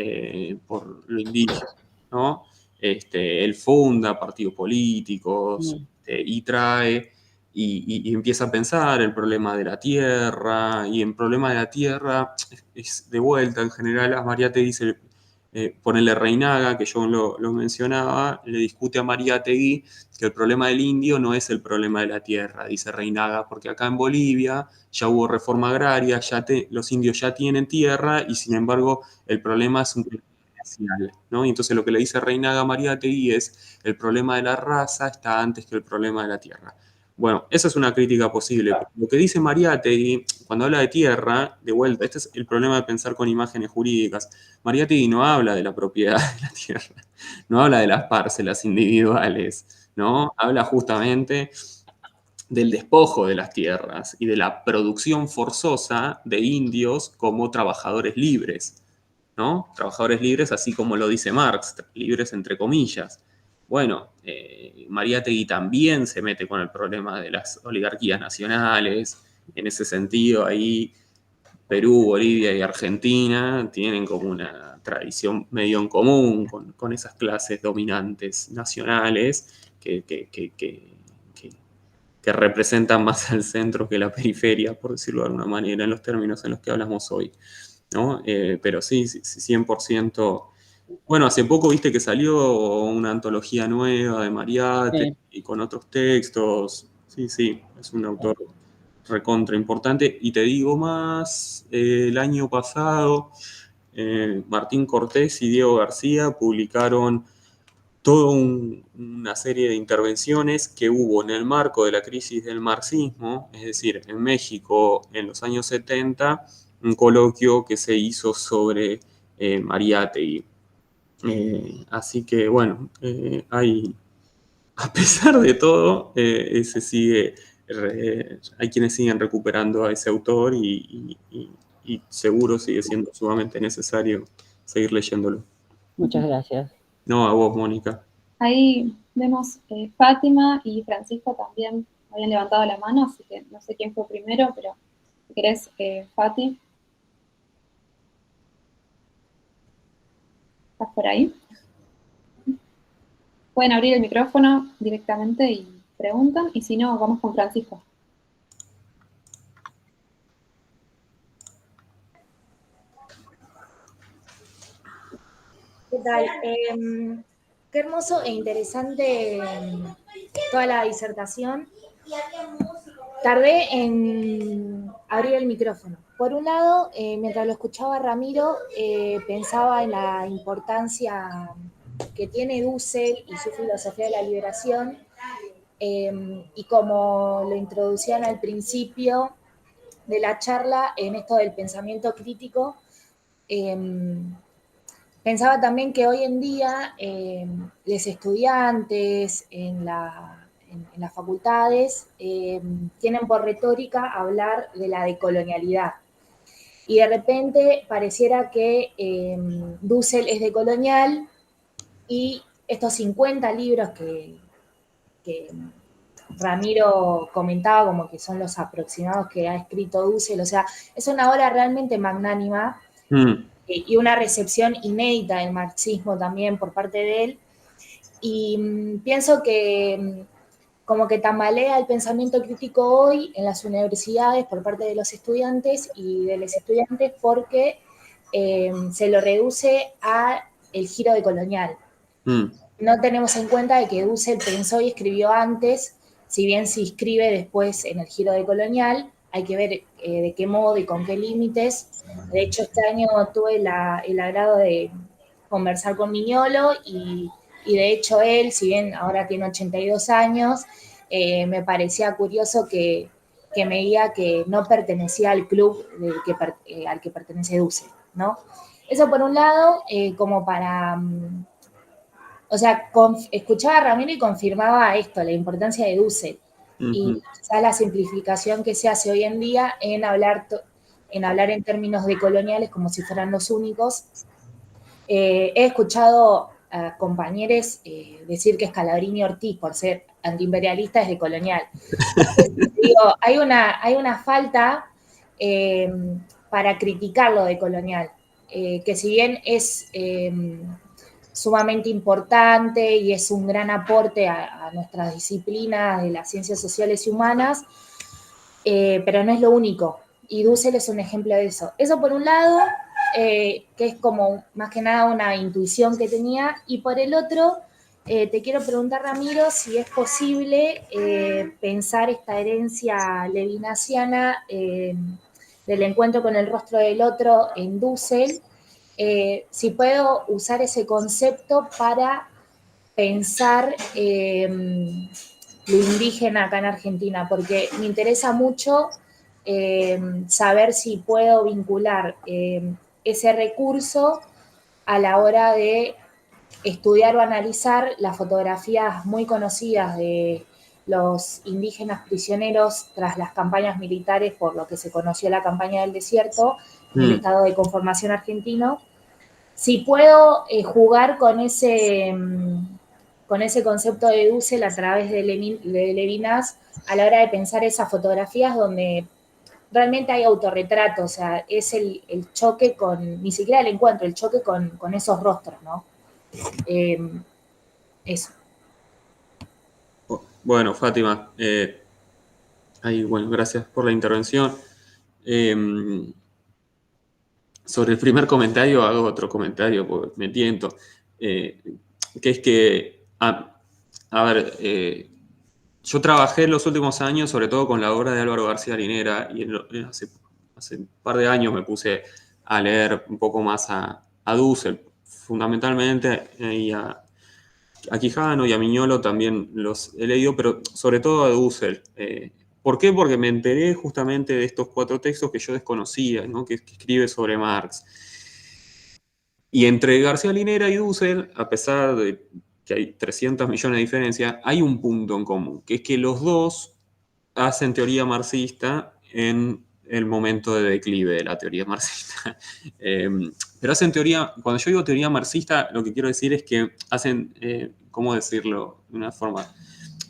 por lo indígena, ¿no? Él funda partidos políticos y trae y empieza a pensar el problema de la tierra, y en problema de la tierra es de vuelta, en general, a Mariátegui dice, ponele Reinaga, que yo lo mencionaba, le discute a Mariátegui que el problema del indio no es el problema de la tierra, dice Reinaga, porque acá en Bolivia ya hubo reforma agraria, los indios ya tienen tierra, y sin embargo el problema es un problema racial, ¿no? Y entonces lo que le dice Reinaga a Mariátegui es, el problema de la raza está antes que el problema de la tierra. Bueno, esa es una crítica posible. Lo que dice Mariátegui, cuando habla de tierra, de vuelta, este es el problema de pensar con imágenes jurídicas. Mariátegui no habla de la propiedad de la tierra, no habla de las parcelas individuales, ¿no? Habla justamente del despojo de las tierras y de la producción forzosa de indios como trabajadores libres, ¿no? Trabajadores libres, así como lo dice Marx, libres entre comillas. Bueno, Mariátegui también se mete con el problema de las oligarquías nacionales. En ese sentido, ahí Perú, Bolivia y Argentina tienen como una tradición medio en común con esas clases dominantes nacionales que representan más al centro que la periferia, por decirlo de alguna manera, en los términos en los que hablamos hoy, ¿no? Pero sí, 100%. Bueno, hace poco viste que salió una antología nueva de Mariátegui y con otros textos. Sí, es un autor recontra importante. Y te digo más, el año pasado Martín Cortés y Diego García publicaron toda una serie de intervenciones que hubo en el marco de la crisis del marxismo, es decir, en México en los años 70, un coloquio que se hizo sobre Mariátegui. Así que, bueno, a pesar de todo, hay quienes siguen recuperando a ese autor y seguro sigue siendo sumamente necesario seguir leyéndolo. Muchas gracias. No, a vos, Mónica. Ahí vemos Fátima y Francisco también habían levantado la mano, así que no sé quién fue primero, pero si querés, Fati. ¿Estás por ahí? Pueden abrir el micrófono directamente y preguntan, y si no, vamos con Francisco. ¿Qué tal? Qué hermoso e interesante toda la disertación. Tardé en abrir el micrófono. Por un lado, mientras lo escuchaba Ramiro, pensaba en la importancia que tiene Dussel y su filosofía de la liberación, y como lo introducían al principio de la charla en esto del pensamiento crítico. Pensaba también que hoy en día los estudiantes en las facultades tienen por retórica hablar de la decolonialidad. Y de repente pareciera que Dussel es decolonial y estos 50 libros que Ramiro comentaba como que son los aproximados que ha escrito Dussel, o sea, es una obra realmente magnánima. Y una recepción inédita del marxismo también por parte de él. Y pienso que como que tambalea el pensamiento crítico hoy en las universidades por parte de los estudiantes y de los estudiantes porque se lo reduce a el giro decolonial. No tenemos en cuenta de que Dussel pensó y escribió antes, si bien se inscribe después en el giro decolonial, hay que ver de qué modo y con qué límites. De hecho, este año tuve el agrado de conversar con Miñolo y de hecho él, si bien ahora tiene 82 años, me parecía curioso que me diga que no pertenecía al club al que pertenece Dussel, ¿no? Eso por un lado, como para... o sea, escuchaba a Ramiro y confirmaba esto, la importancia de Dussel. Y quizás la simplificación que se hace hoy en día en hablar en términos decoloniales como si fueran los únicos. He escuchado a compañeros decir que Scalabrini Ortiz, por ser antiimperialista, es decolonial. Digo, hay una falta para criticar lo decolonial, que si bien es sumamente importante y es un gran aporte a nuestras disciplinas de las ciencias sociales y humanas, pero no es lo único. Y Dussel es un ejemplo de eso. Eso por un lado, que es como más que nada una intuición que tenía, y por el otro, te quiero preguntar, Ramiro, si es posible pensar esta herencia levinasiana del encuentro con el rostro del otro en Dussel, si puedo usar ese concepto para pensar lo indígena acá en Argentina, porque me interesa mucho saber si puedo vincular ese recurso a la hora de estudiar o analizar las fotografías muy conocidas de los indígenas prisioneros tras las campañas militares, por lo que se conoció la campaña del desierto, en el estado de conformación argentino. Si puedo jugar con ese concepto de Dussel a través de Levinas a la hora de pensar esas fotografías donde realmente hay autorretrato, o sea, es el choque con, ni siquiera el encuentro, el choque con esos rostros, ¿no? Eso. Bueno, Fátima, bueno, gracias por la intervención. Sobre el primer comentario hago otro comentario, porque me tiento, que es que, yo trabajé en los últimos años, sobre todo con la obra de Álvaro García Linera, y hace un par de años me puse a leer un poco más a Dussel, fundamentalmente, y a Quijano y a Miñolo también los he leído, pero sobre todo a Dussel. ¿Por qué? Porque me enteré justamente de estos 4 textos que yo desconocía, ¿no? que escribe sobre Marx. Y entre García Linera y Dussel, a pesar de que hay 300 millones de diferencias, hay un punto en común, que es que los dos hacen teoría marxista en el momento de declive de la teoría marxista. Pero hacen teoría, cuando yo digo teoría marxista, lo que quiero decir es que hacen, ¿cómo decirlo? De una forma,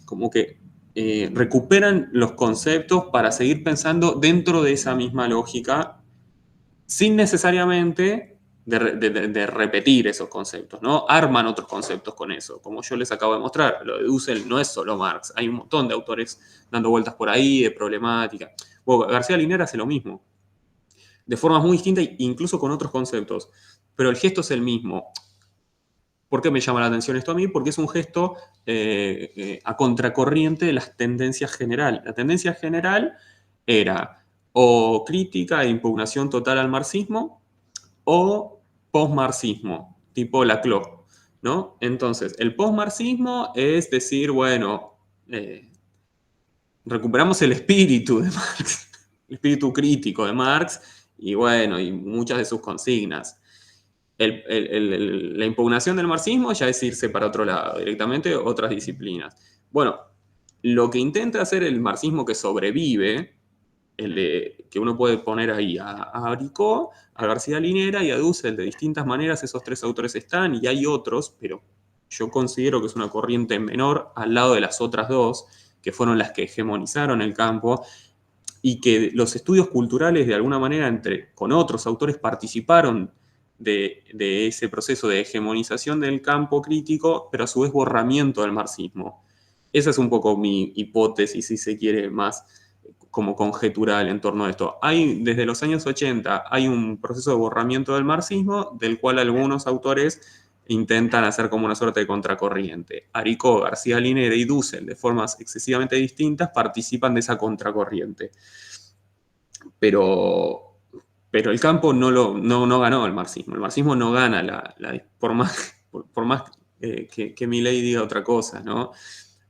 como que recuperan los conceptos para seguir pensando dentro de esa misma lógica, sin necesariamente de repetir esos conceptos, ¿no? Arman otros conceptos con eso, como yo les acabo de mostrar. Lo de Dussel no es solo Marx, hay un montón de autores dando vueltas por ahí, de problemática. Bueno, García Linera hace lo mismo, de formas muy distintas, incluso con otros conceptos, pero el gesto es el mismo. ¿Por qué me llama la atención esto a mí? Porque es un gesto a contracorriente de las tendencias generales. La tendencia general era o crítica e impugnación total al marxismo o postmarxismo, tipo Laclau, ¿no? Entonces, el postmarxismo es decir, bueno, recuperamos el espíritu de Marx, el espíritu crítico de Marx, y bueno, y muchas de sus consignas. La impugnación del marxismo ya es irse para otro lado, directamente otras disciplinas. Bueno, lo que intenta hacer el marxismo que sobrevive, que uno puede poner ahí a Aricó, a García Linera y a Dussel, de distintas maneras esos tres autores están, y hay otros, pero yo considero que es una corriente menor al lado de las otras dos, que fueron las que hegemonizaron el campo, y que los estudios culturales de alguna manera con otros autores participaron de ese proceso de hegemonización del campo crítico, pero a su vez borramiento del marxismo. Esa es un poco mi hipótesis, si se quiere, más como conjetural en torno a esto. Desde los años 80 hay un proceso de borramiento del marxismo, del cual algunos autores intentan hacer como una suerte de contracorriente. Aricó, García Linera y Dussel, de formas excesivamente distintas, participan de esa contracorriente. Pero el campo no ganó el marxismo. El marxismo no gana por más que Milei diga otra cosa, ¿no?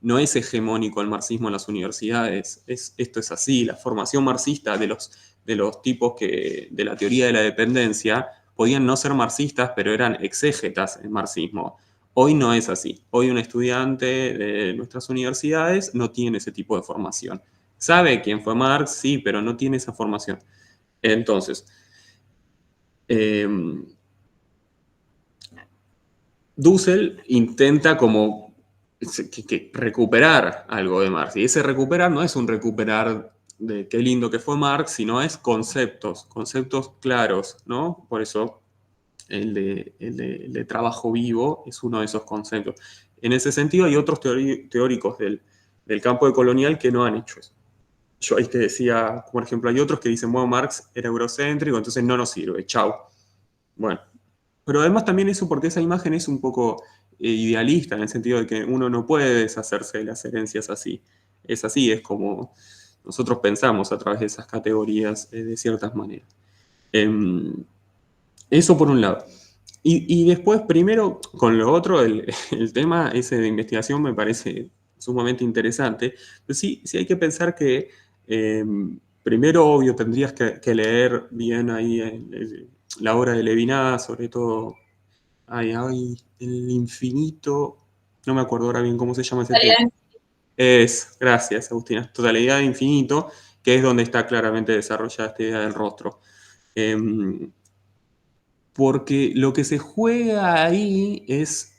No es hegemónico el marxismo en las universidades. Esto es así. La formación marxista de los tipos de la teoría de la dependencia podían no ser marxistas, pero eran exégetas en marxismo. Hoy no es así. Hoy un estudiante de nuestras universidades no tiene ese tipo de formación. Sabe quién fue Marx, sí, pero no tiene esa formación. Entonces, Dussel intenta como recuperar algo de Marx. Y ese recuperar no es un recuperar de qué lindo que fue Marx, sino es conceptos claros, ¿no? Por eso el de trabajo vivo es uno de esos conceptos. En ese sentido hay otros teóricos del campo de colonial que no han hecho eso. Yo ahí te decía, por ejemplo, hay otros que dicen, bueno, Marx era eurocéntrico, entonces no nos sirve, chau. Bueno, pero además también eso porque esa imagen es un poco idealista, en el sentido de que uno no puede deshacerse de las herencias así. Es así, es como nosotros pensamos a través de esas categorías de ciertas maneras. Eso por un lado. Y después, primero, con lo otro, el tema ese de investigación me parece sumamente interesante. Pero sí hay que pensar que, primero, obvio, tendrías que leer bien ahí la obra de Levinas, sobre todo, el infinito, no me acuerdo ahora bien cómo se llama ese texto. Gracias, Agustina, Totalidad de Infinito, que es donde está claramente desarrollada esta idea del rostro. Porque lo que se juega ahí es,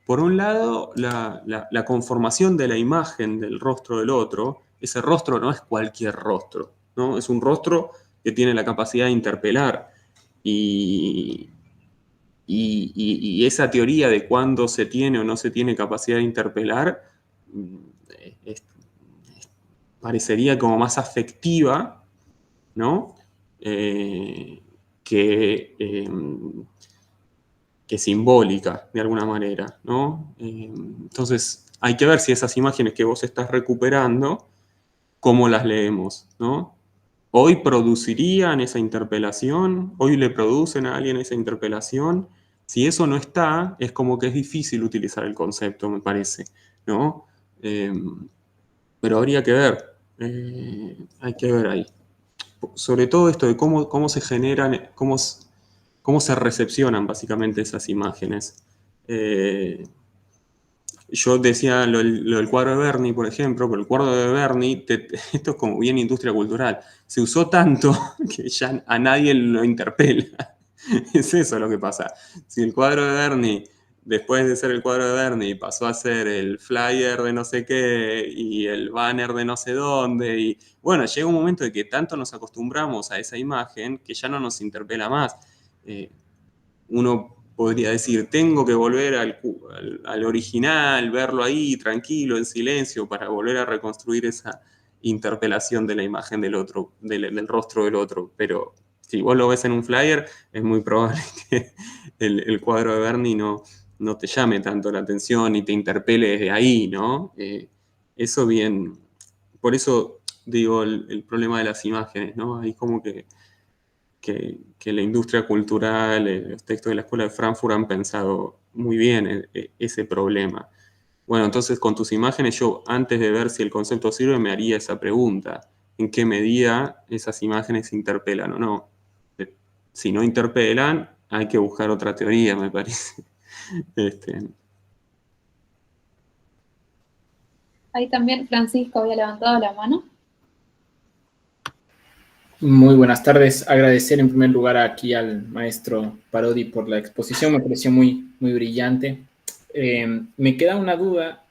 por un lado, la conformación de la imagen del rostro del otro. Ese rostro no es cualquier rostro, ¿no? Es un rostro que tiene la capacidad de interpelar. Y esa teoría de cuándo se tiene o no se tiene capacidad de interpelar parecería como más afectiva, ¿no? Que simbólica, de alguna manera, ¿no? Entonces, hay que ver si esas imágenes que vos estás recuperando, cómo las leemos, ¿no? Hoy producirían esa interpelación, hoy le producen a alguien esa interpelación. Si eso no está, es como que es difícil utilizar el concepto, me parece, ¿no? Pero habría que ver, hay que ver ahí. Sobre todo esto de cómo se generan, cómo se recepcionan básicamente esas imágenes. Yo decía lo del cuadro de Berni, por ejemplo, pero el cuadro de Berni, esto es como bien industria cultural, se usó tanto que ya a nadie lo interpela. Es eso lo que pasa. Si el cuadro de Berni, después de ser el cuadro de Berni, pasó a ser el flyer de no sé qué y el banner de no sé dónde, y bueno, llega un momento de que tanto nos acostumbramos a esa imagen que ya no nos interpela más. Uno podría decir, tengo que volver al original, verlo ahí tranquilo, en silencio, para volver a reconstruir esa interpelación de la imagen del otro, del rostro del otro. Pero si vos lo ves en un flyer, es muy probable que el cuadro de Berni no te llame tanto la atención y te interpele desde ahí, ¿no? Eso bien, por eso digo el problema de las imágenes, ¿no? Ahí como que la industria cultural, los textos de la Escuela de Frankfurt han pensado muy bien ese problema. Bueno, entonces con tus imágenes yo, antes de ver si el concepto sirve, me haría esa pregunta. ¿En qué medida esas imágenes interpelan o no? Si no interpelan, hay que buscar otra teoría, me parece. Ahí también Francisco había levantado la mano. Muy buenas tardes. Agradecer en primer lugar aquí al maestro Parodi por la exposición. Me pareció muy, muy brillante. Me queda una duda.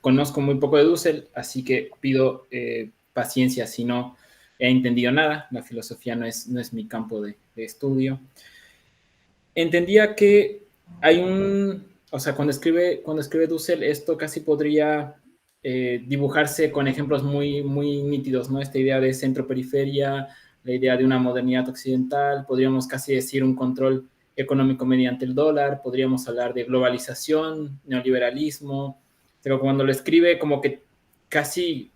Conozco muy poco de Dussel, así que pido paciencia si no he entendido nada. La filosofía no es mi campo de estudio. Entendía que hay o sea, cuando escribe Dussel, esto casi podría dibujarse con ejemplos muy, muy nítidos, ¿no? Esta idea de centro-periferia, la idea de una modernidad occidental, podríamos casi decir un control económico mediante el dólar, podríamos hablar de globalización, neoliberalismo, pero cuando lo escribe como que casi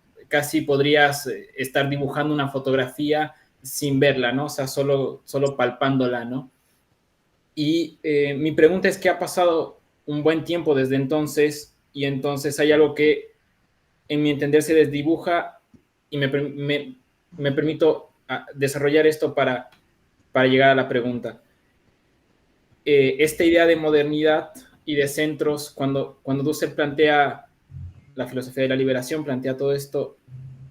podrías estar dibujando una fotografía sin verla, ¿no? O sea, solo palpándola, ¿no? Y mi pregunta es, ¿qué ha pasado un buen tiempo desde entonces? Y entonces hay algo que, en mi entender, se desdibuja y me permito desarrollar esto para llegar a la pregunta. Esta idea de modernidad y de centros, cuando Dussel plantea la filosofía de la liberación, plantea todo esto,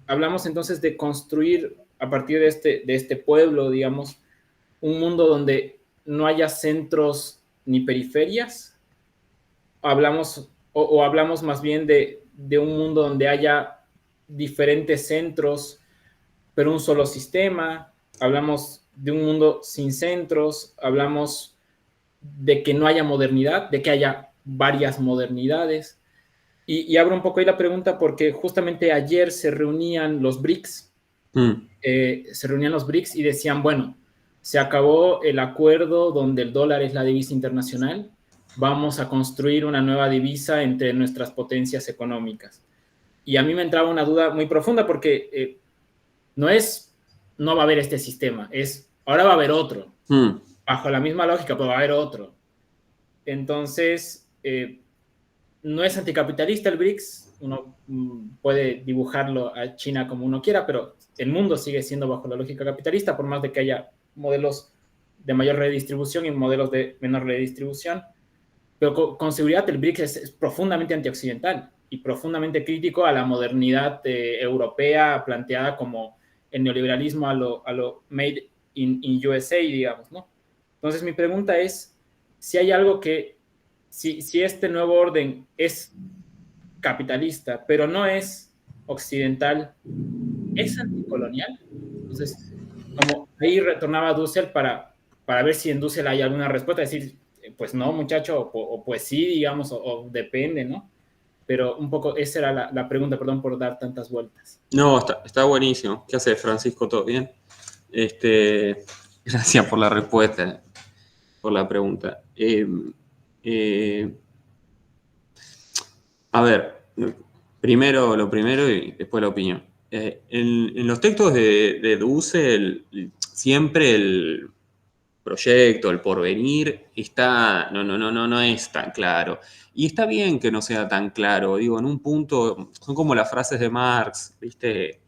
hablamos entonces de construir a partir de este pueblo, digamos, un mundo donde no haya centros ni periferias. Hablamos más bien de un mundo donde haya diferentes centros, pero un solo sistema. Hablamos de un mundo sin centros, hablamos de que no haya modernidad, de que haya varias modernidades. Y abro un poco ahí la pregunta porque justamente ayer se reunían los BRICS, y decían, bueno, se acabó el acuerdo donde el dólar es la divisa internacional, vamos a construir una nueva divisa entre nuestras potencias económicas. Y a mí me entraba una duda muy profunda porque no va a haber este sistema, ahora va a haber otro. Bajo la misma lógica, pero va a haber otro. Entonces, no es anticapitalista el BRICS, uno puede dibujarlo a China como uno quiera, pero el mundo sigue siendo bajo la lógica capitalista, por más de que haya modelos de mayor redistribución y modelos de menor redistribución. Pero con seguridad el BRICS es profundamente antioccidental y profundamente crítico a la modernidad europea planteada como el neoliberalismo a lo made in USA, digamos, ¿no? Entonces mi pregunta es si hay algo que, si este nuevo orden es capitalista, pero no es occidental, ¿es anticolonial? Entonces, como ahí retornaba a Dussel para ver si en Dussel hay alguna respuesta, decir, pues no, muchacho, o pues sí, digamos, o depende, ¿no? Pero un poco esa era la pregunta, perdón por dar tantas vueltas. No, está buenísimo. ¿Qué haces, Francisco? ¿Todo bien? Gracias por la respuesta, por la pregunta. A ver, lo primero y después la opinión. En los textos de Dussel, siempre el proyecto, el porvenir, no es tan claro. Y está bien que no sea tan claro. Digo, en un punto, son como las frases de Marx, ¿viste?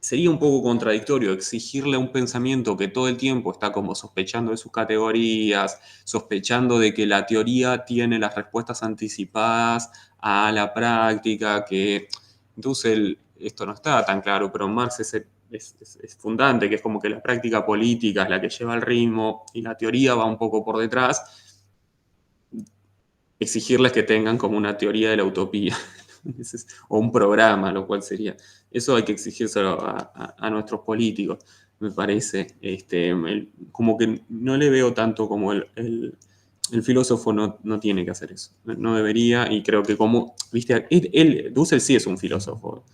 sería un poco contradictorio exigirle a un pensamiento que todo el tiempo está como sospechando de sus categorías, sospechando de que la teoría tiene las respuestas anticipadas a la práctica, que entonces esto no está tan claro, pero Marx es fundante, que es como que la práctica política es la que lleva el ritmo y la teoría va un poco por detrás, exigirles que tengan como una teoría de la utopía o un programa, lo cual sería, eso hay que exigírselo a nuestros políticos, me parece, como que no le veo tanto como el filósofo no tiene que hacer eso, no debería, y creo que como, viste, Dussel sí es un filósofo,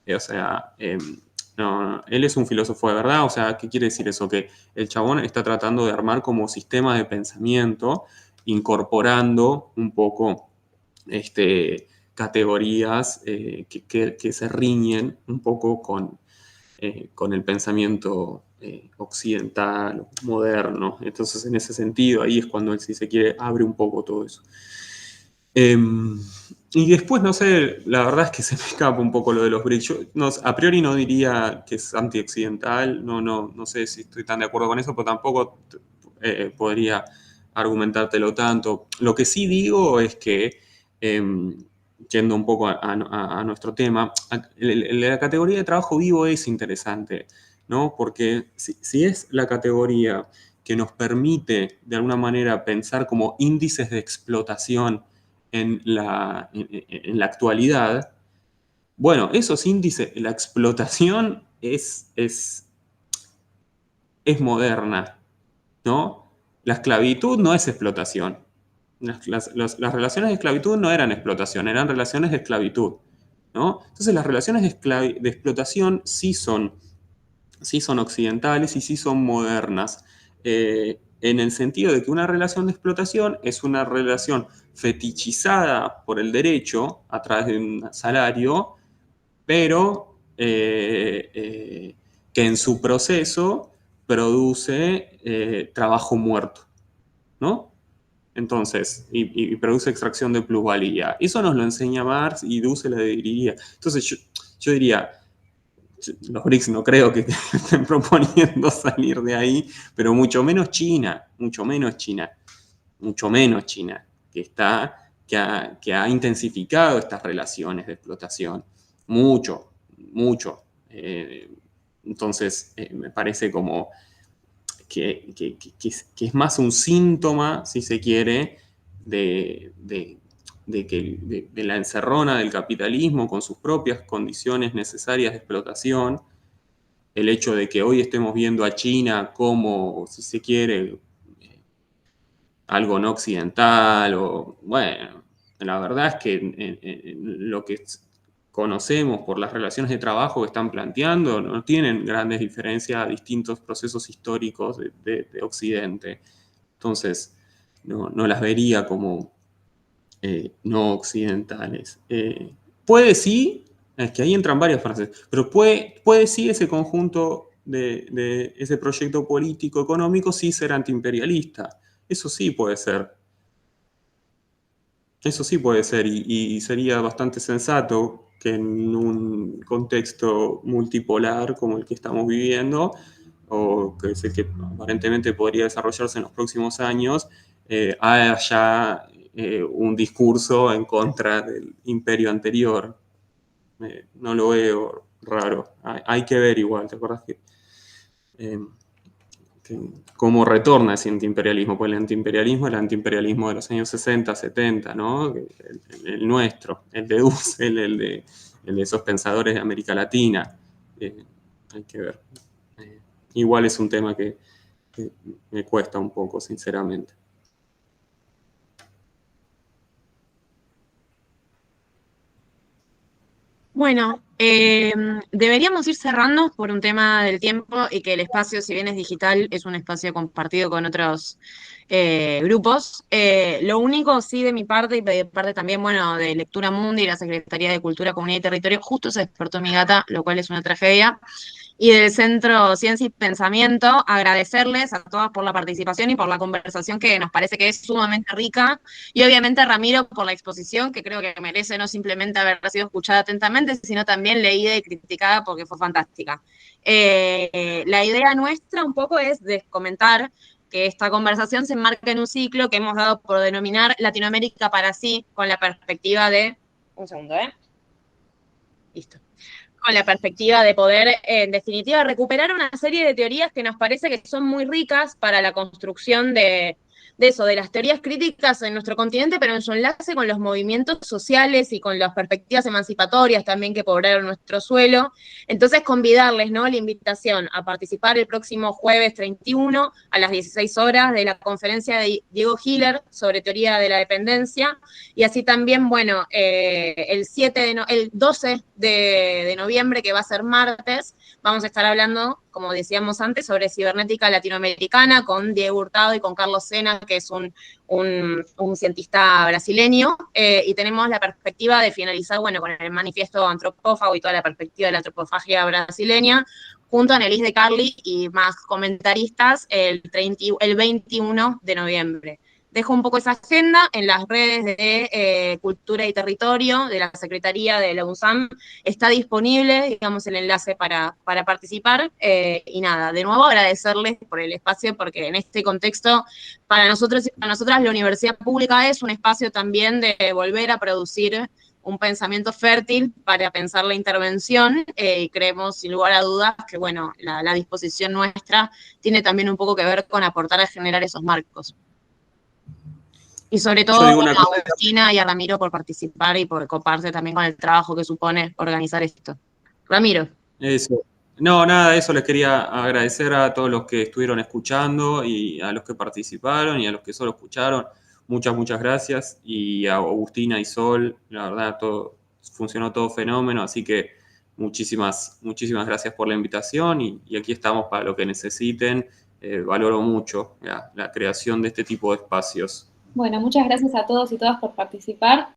o sea, no, él es un filósofo de verdad, o sea, ¿qué quiere decir eso? Que el chabón está tratando de armar como sistema de pensamiento, incorporando un poco categorías que se riñen un poco con el pensamiento occidental, moderno. Entonces, en ese sentido, ahí es cuando él, si se quiere, abre un poco todo eso. Y después, no sé, la verdad es que se me escapa un poco lo de los BRICS. Yo a priori no diría que es antioccidental, no sé si estoy tan de acuerdo con eso, pero tampoco podría argumentártelo tanto. Lo que sí digo es que, yendo un poco a nuestro tema, la categoría de trabajo vivo es interesante, ¿no? Porque si es la categoría que nos permite, de alguna manera, pensar como índices de explotación en la actualidad, bueno, esos índices, la explotación es moderna, ¿no? La esclavitud no es explotación. Las relaciones de esclavitud no eran explotación, eran relaciones de esclavitud, ¿no? Entonces las relaciones de explotación sí son occidentales y sí son modernas, en el sentido de que una relación de explotación es una relación fetichizada por el derecho a través de un salario, pero que en su proceso produce trabajo muerto, ¿no? Entonces, y produce extracción de plusvalía. Eso nos lo enseña Marx y Dussel le diría. Entonces, yo diría, los BRICS no creo que estén proponiendo salir de ahí, pero mucho menos China, que ha intensificado estas relaciones de explotación, mucho. Entonces, me parece como que es más un síntoma, si se quiere, de la encerrona del capitalismo con sus propias condiciones necesarias de explotación. El hecho de que hoy estemos viendo a China como, si se quiere, algo no occidental, o bueno, la verdad es que en lo que conocemos por las relaciones de trabajo que están planteando, no tienen grandes diferencias a distintos procesos históricos de Occidente. Entonces, no las vería como no occidentales. Puede sí, es que ahí entran varias frases, pero puede sí ese conjunto de ese proyecto político económico sí ser antiimperialista. Eso sí puede ser. Eso sí puede ser y sería bastante sensato que en un contexto multipolar como el que estamos viviendo, o que es el que aparentemente podría desarrollarse en los próximos años, haya un discurso en contra del imperio anterior. No lo veo raro. Hay que ver igual, ¿te acuerdas que cómo retorna ese antiimperialismo? Pues el antiimperialismo es el antiimperialismo de los años 60, 70, ¿no? El nuestro, el de Dussel, el de esos pensadores de América Latina. Hay que ver. Igual es un tema que me cuesta un poco, sinceramente. Bueno, deberíamos ir cerrando por un tema del tiempo y que el espacio, si bien es digital, es un espacio compartido con otros grupos. Lo único, sí, de mi parte y de parte también, bueno, de Lectura Mundi y la Secretaría de Cultura, Comunidad y Territorio, justo se despertó mi gata, lo cual es una tragedia. Y del Centro Ciencia y Pensamiento, agradecerles a todas por la participación y por la conversación que nos parece que es sumamente rica. Y obviamente a Ramiro por la exposición, que creo que merece no simplemente haber sido escuchada atentamente, sino también también leída y criticada porque fue fantástica. La idea nuestra un poco es de comentar que esta conversación se enmarca en un ciclo que hemos dado por denominar Latinoamérica para sí, con la perspectiva de... Un segundo, Listo. Con la perspectiva de poder, en definitiva, recuperar una serie de teorías que nos parece que son muy ricas para la construcción de eso, de las teorías críticas en nuestro continente, pero en su enlace con los movimientos sociales y con las perspectivas emancipatorias también que poblaron nuestro suelo. Entonces, convidarles, ¿no?, la invitación a participar el próximo jueves 31 a las 16 horas de la conferencia de Diego Hiller sobre teoría de la dependencia, y así también, bueno, el 12 de noviembre, que va a ser martes, vamos a estar hablando, como decíamos antes, sobre cibernética latinoamericana con Diego Hurtado y con Carlos Sena, que es un cientista brasileño, y tenemos la perspectiva de finalizar, bueno, con el manifiesto antropófago y toda la perspectiva de la antropofagia brasileña, junto a Annelise de Carli y más comentaristas el 21 de noviembre. Dejo un poco esa agenda en las redes de Cultura y Territorio de la Secretaría de la UNSAM. Está disponible, digamos, el enlace para participar. Y nada, de nuevo agradecerles por el espacio, porque en este contexto, para nosotros y para nosotras, la universidad pública es un espacio también de volver a producir un pensamiento fértil para pensar la intervención, y creemos, sin lugar a dudas, que bueno, la disposición nuestra tiene también un poco que ver con aportar a generar esos marcos. Y sobre todo a Agustina y a Ramiro por participar y por coparse también con el trabajo que supone organizar esto. Ramiro. Eso. No, nada, eso les quería agradecer a todos los que estuvieron escuchando y a los que participaron y a los que solo escucharon. Muchas gracias. Y a Agustina y Sol, la verdad, funcionó todo fenómeno, así que muchísimas gracias por la invitación y aquí estamos para lo que necesiten. Valoro mucho la creación de este tipo de espacios. Bueno, muchas gracias a todos y todas por participar.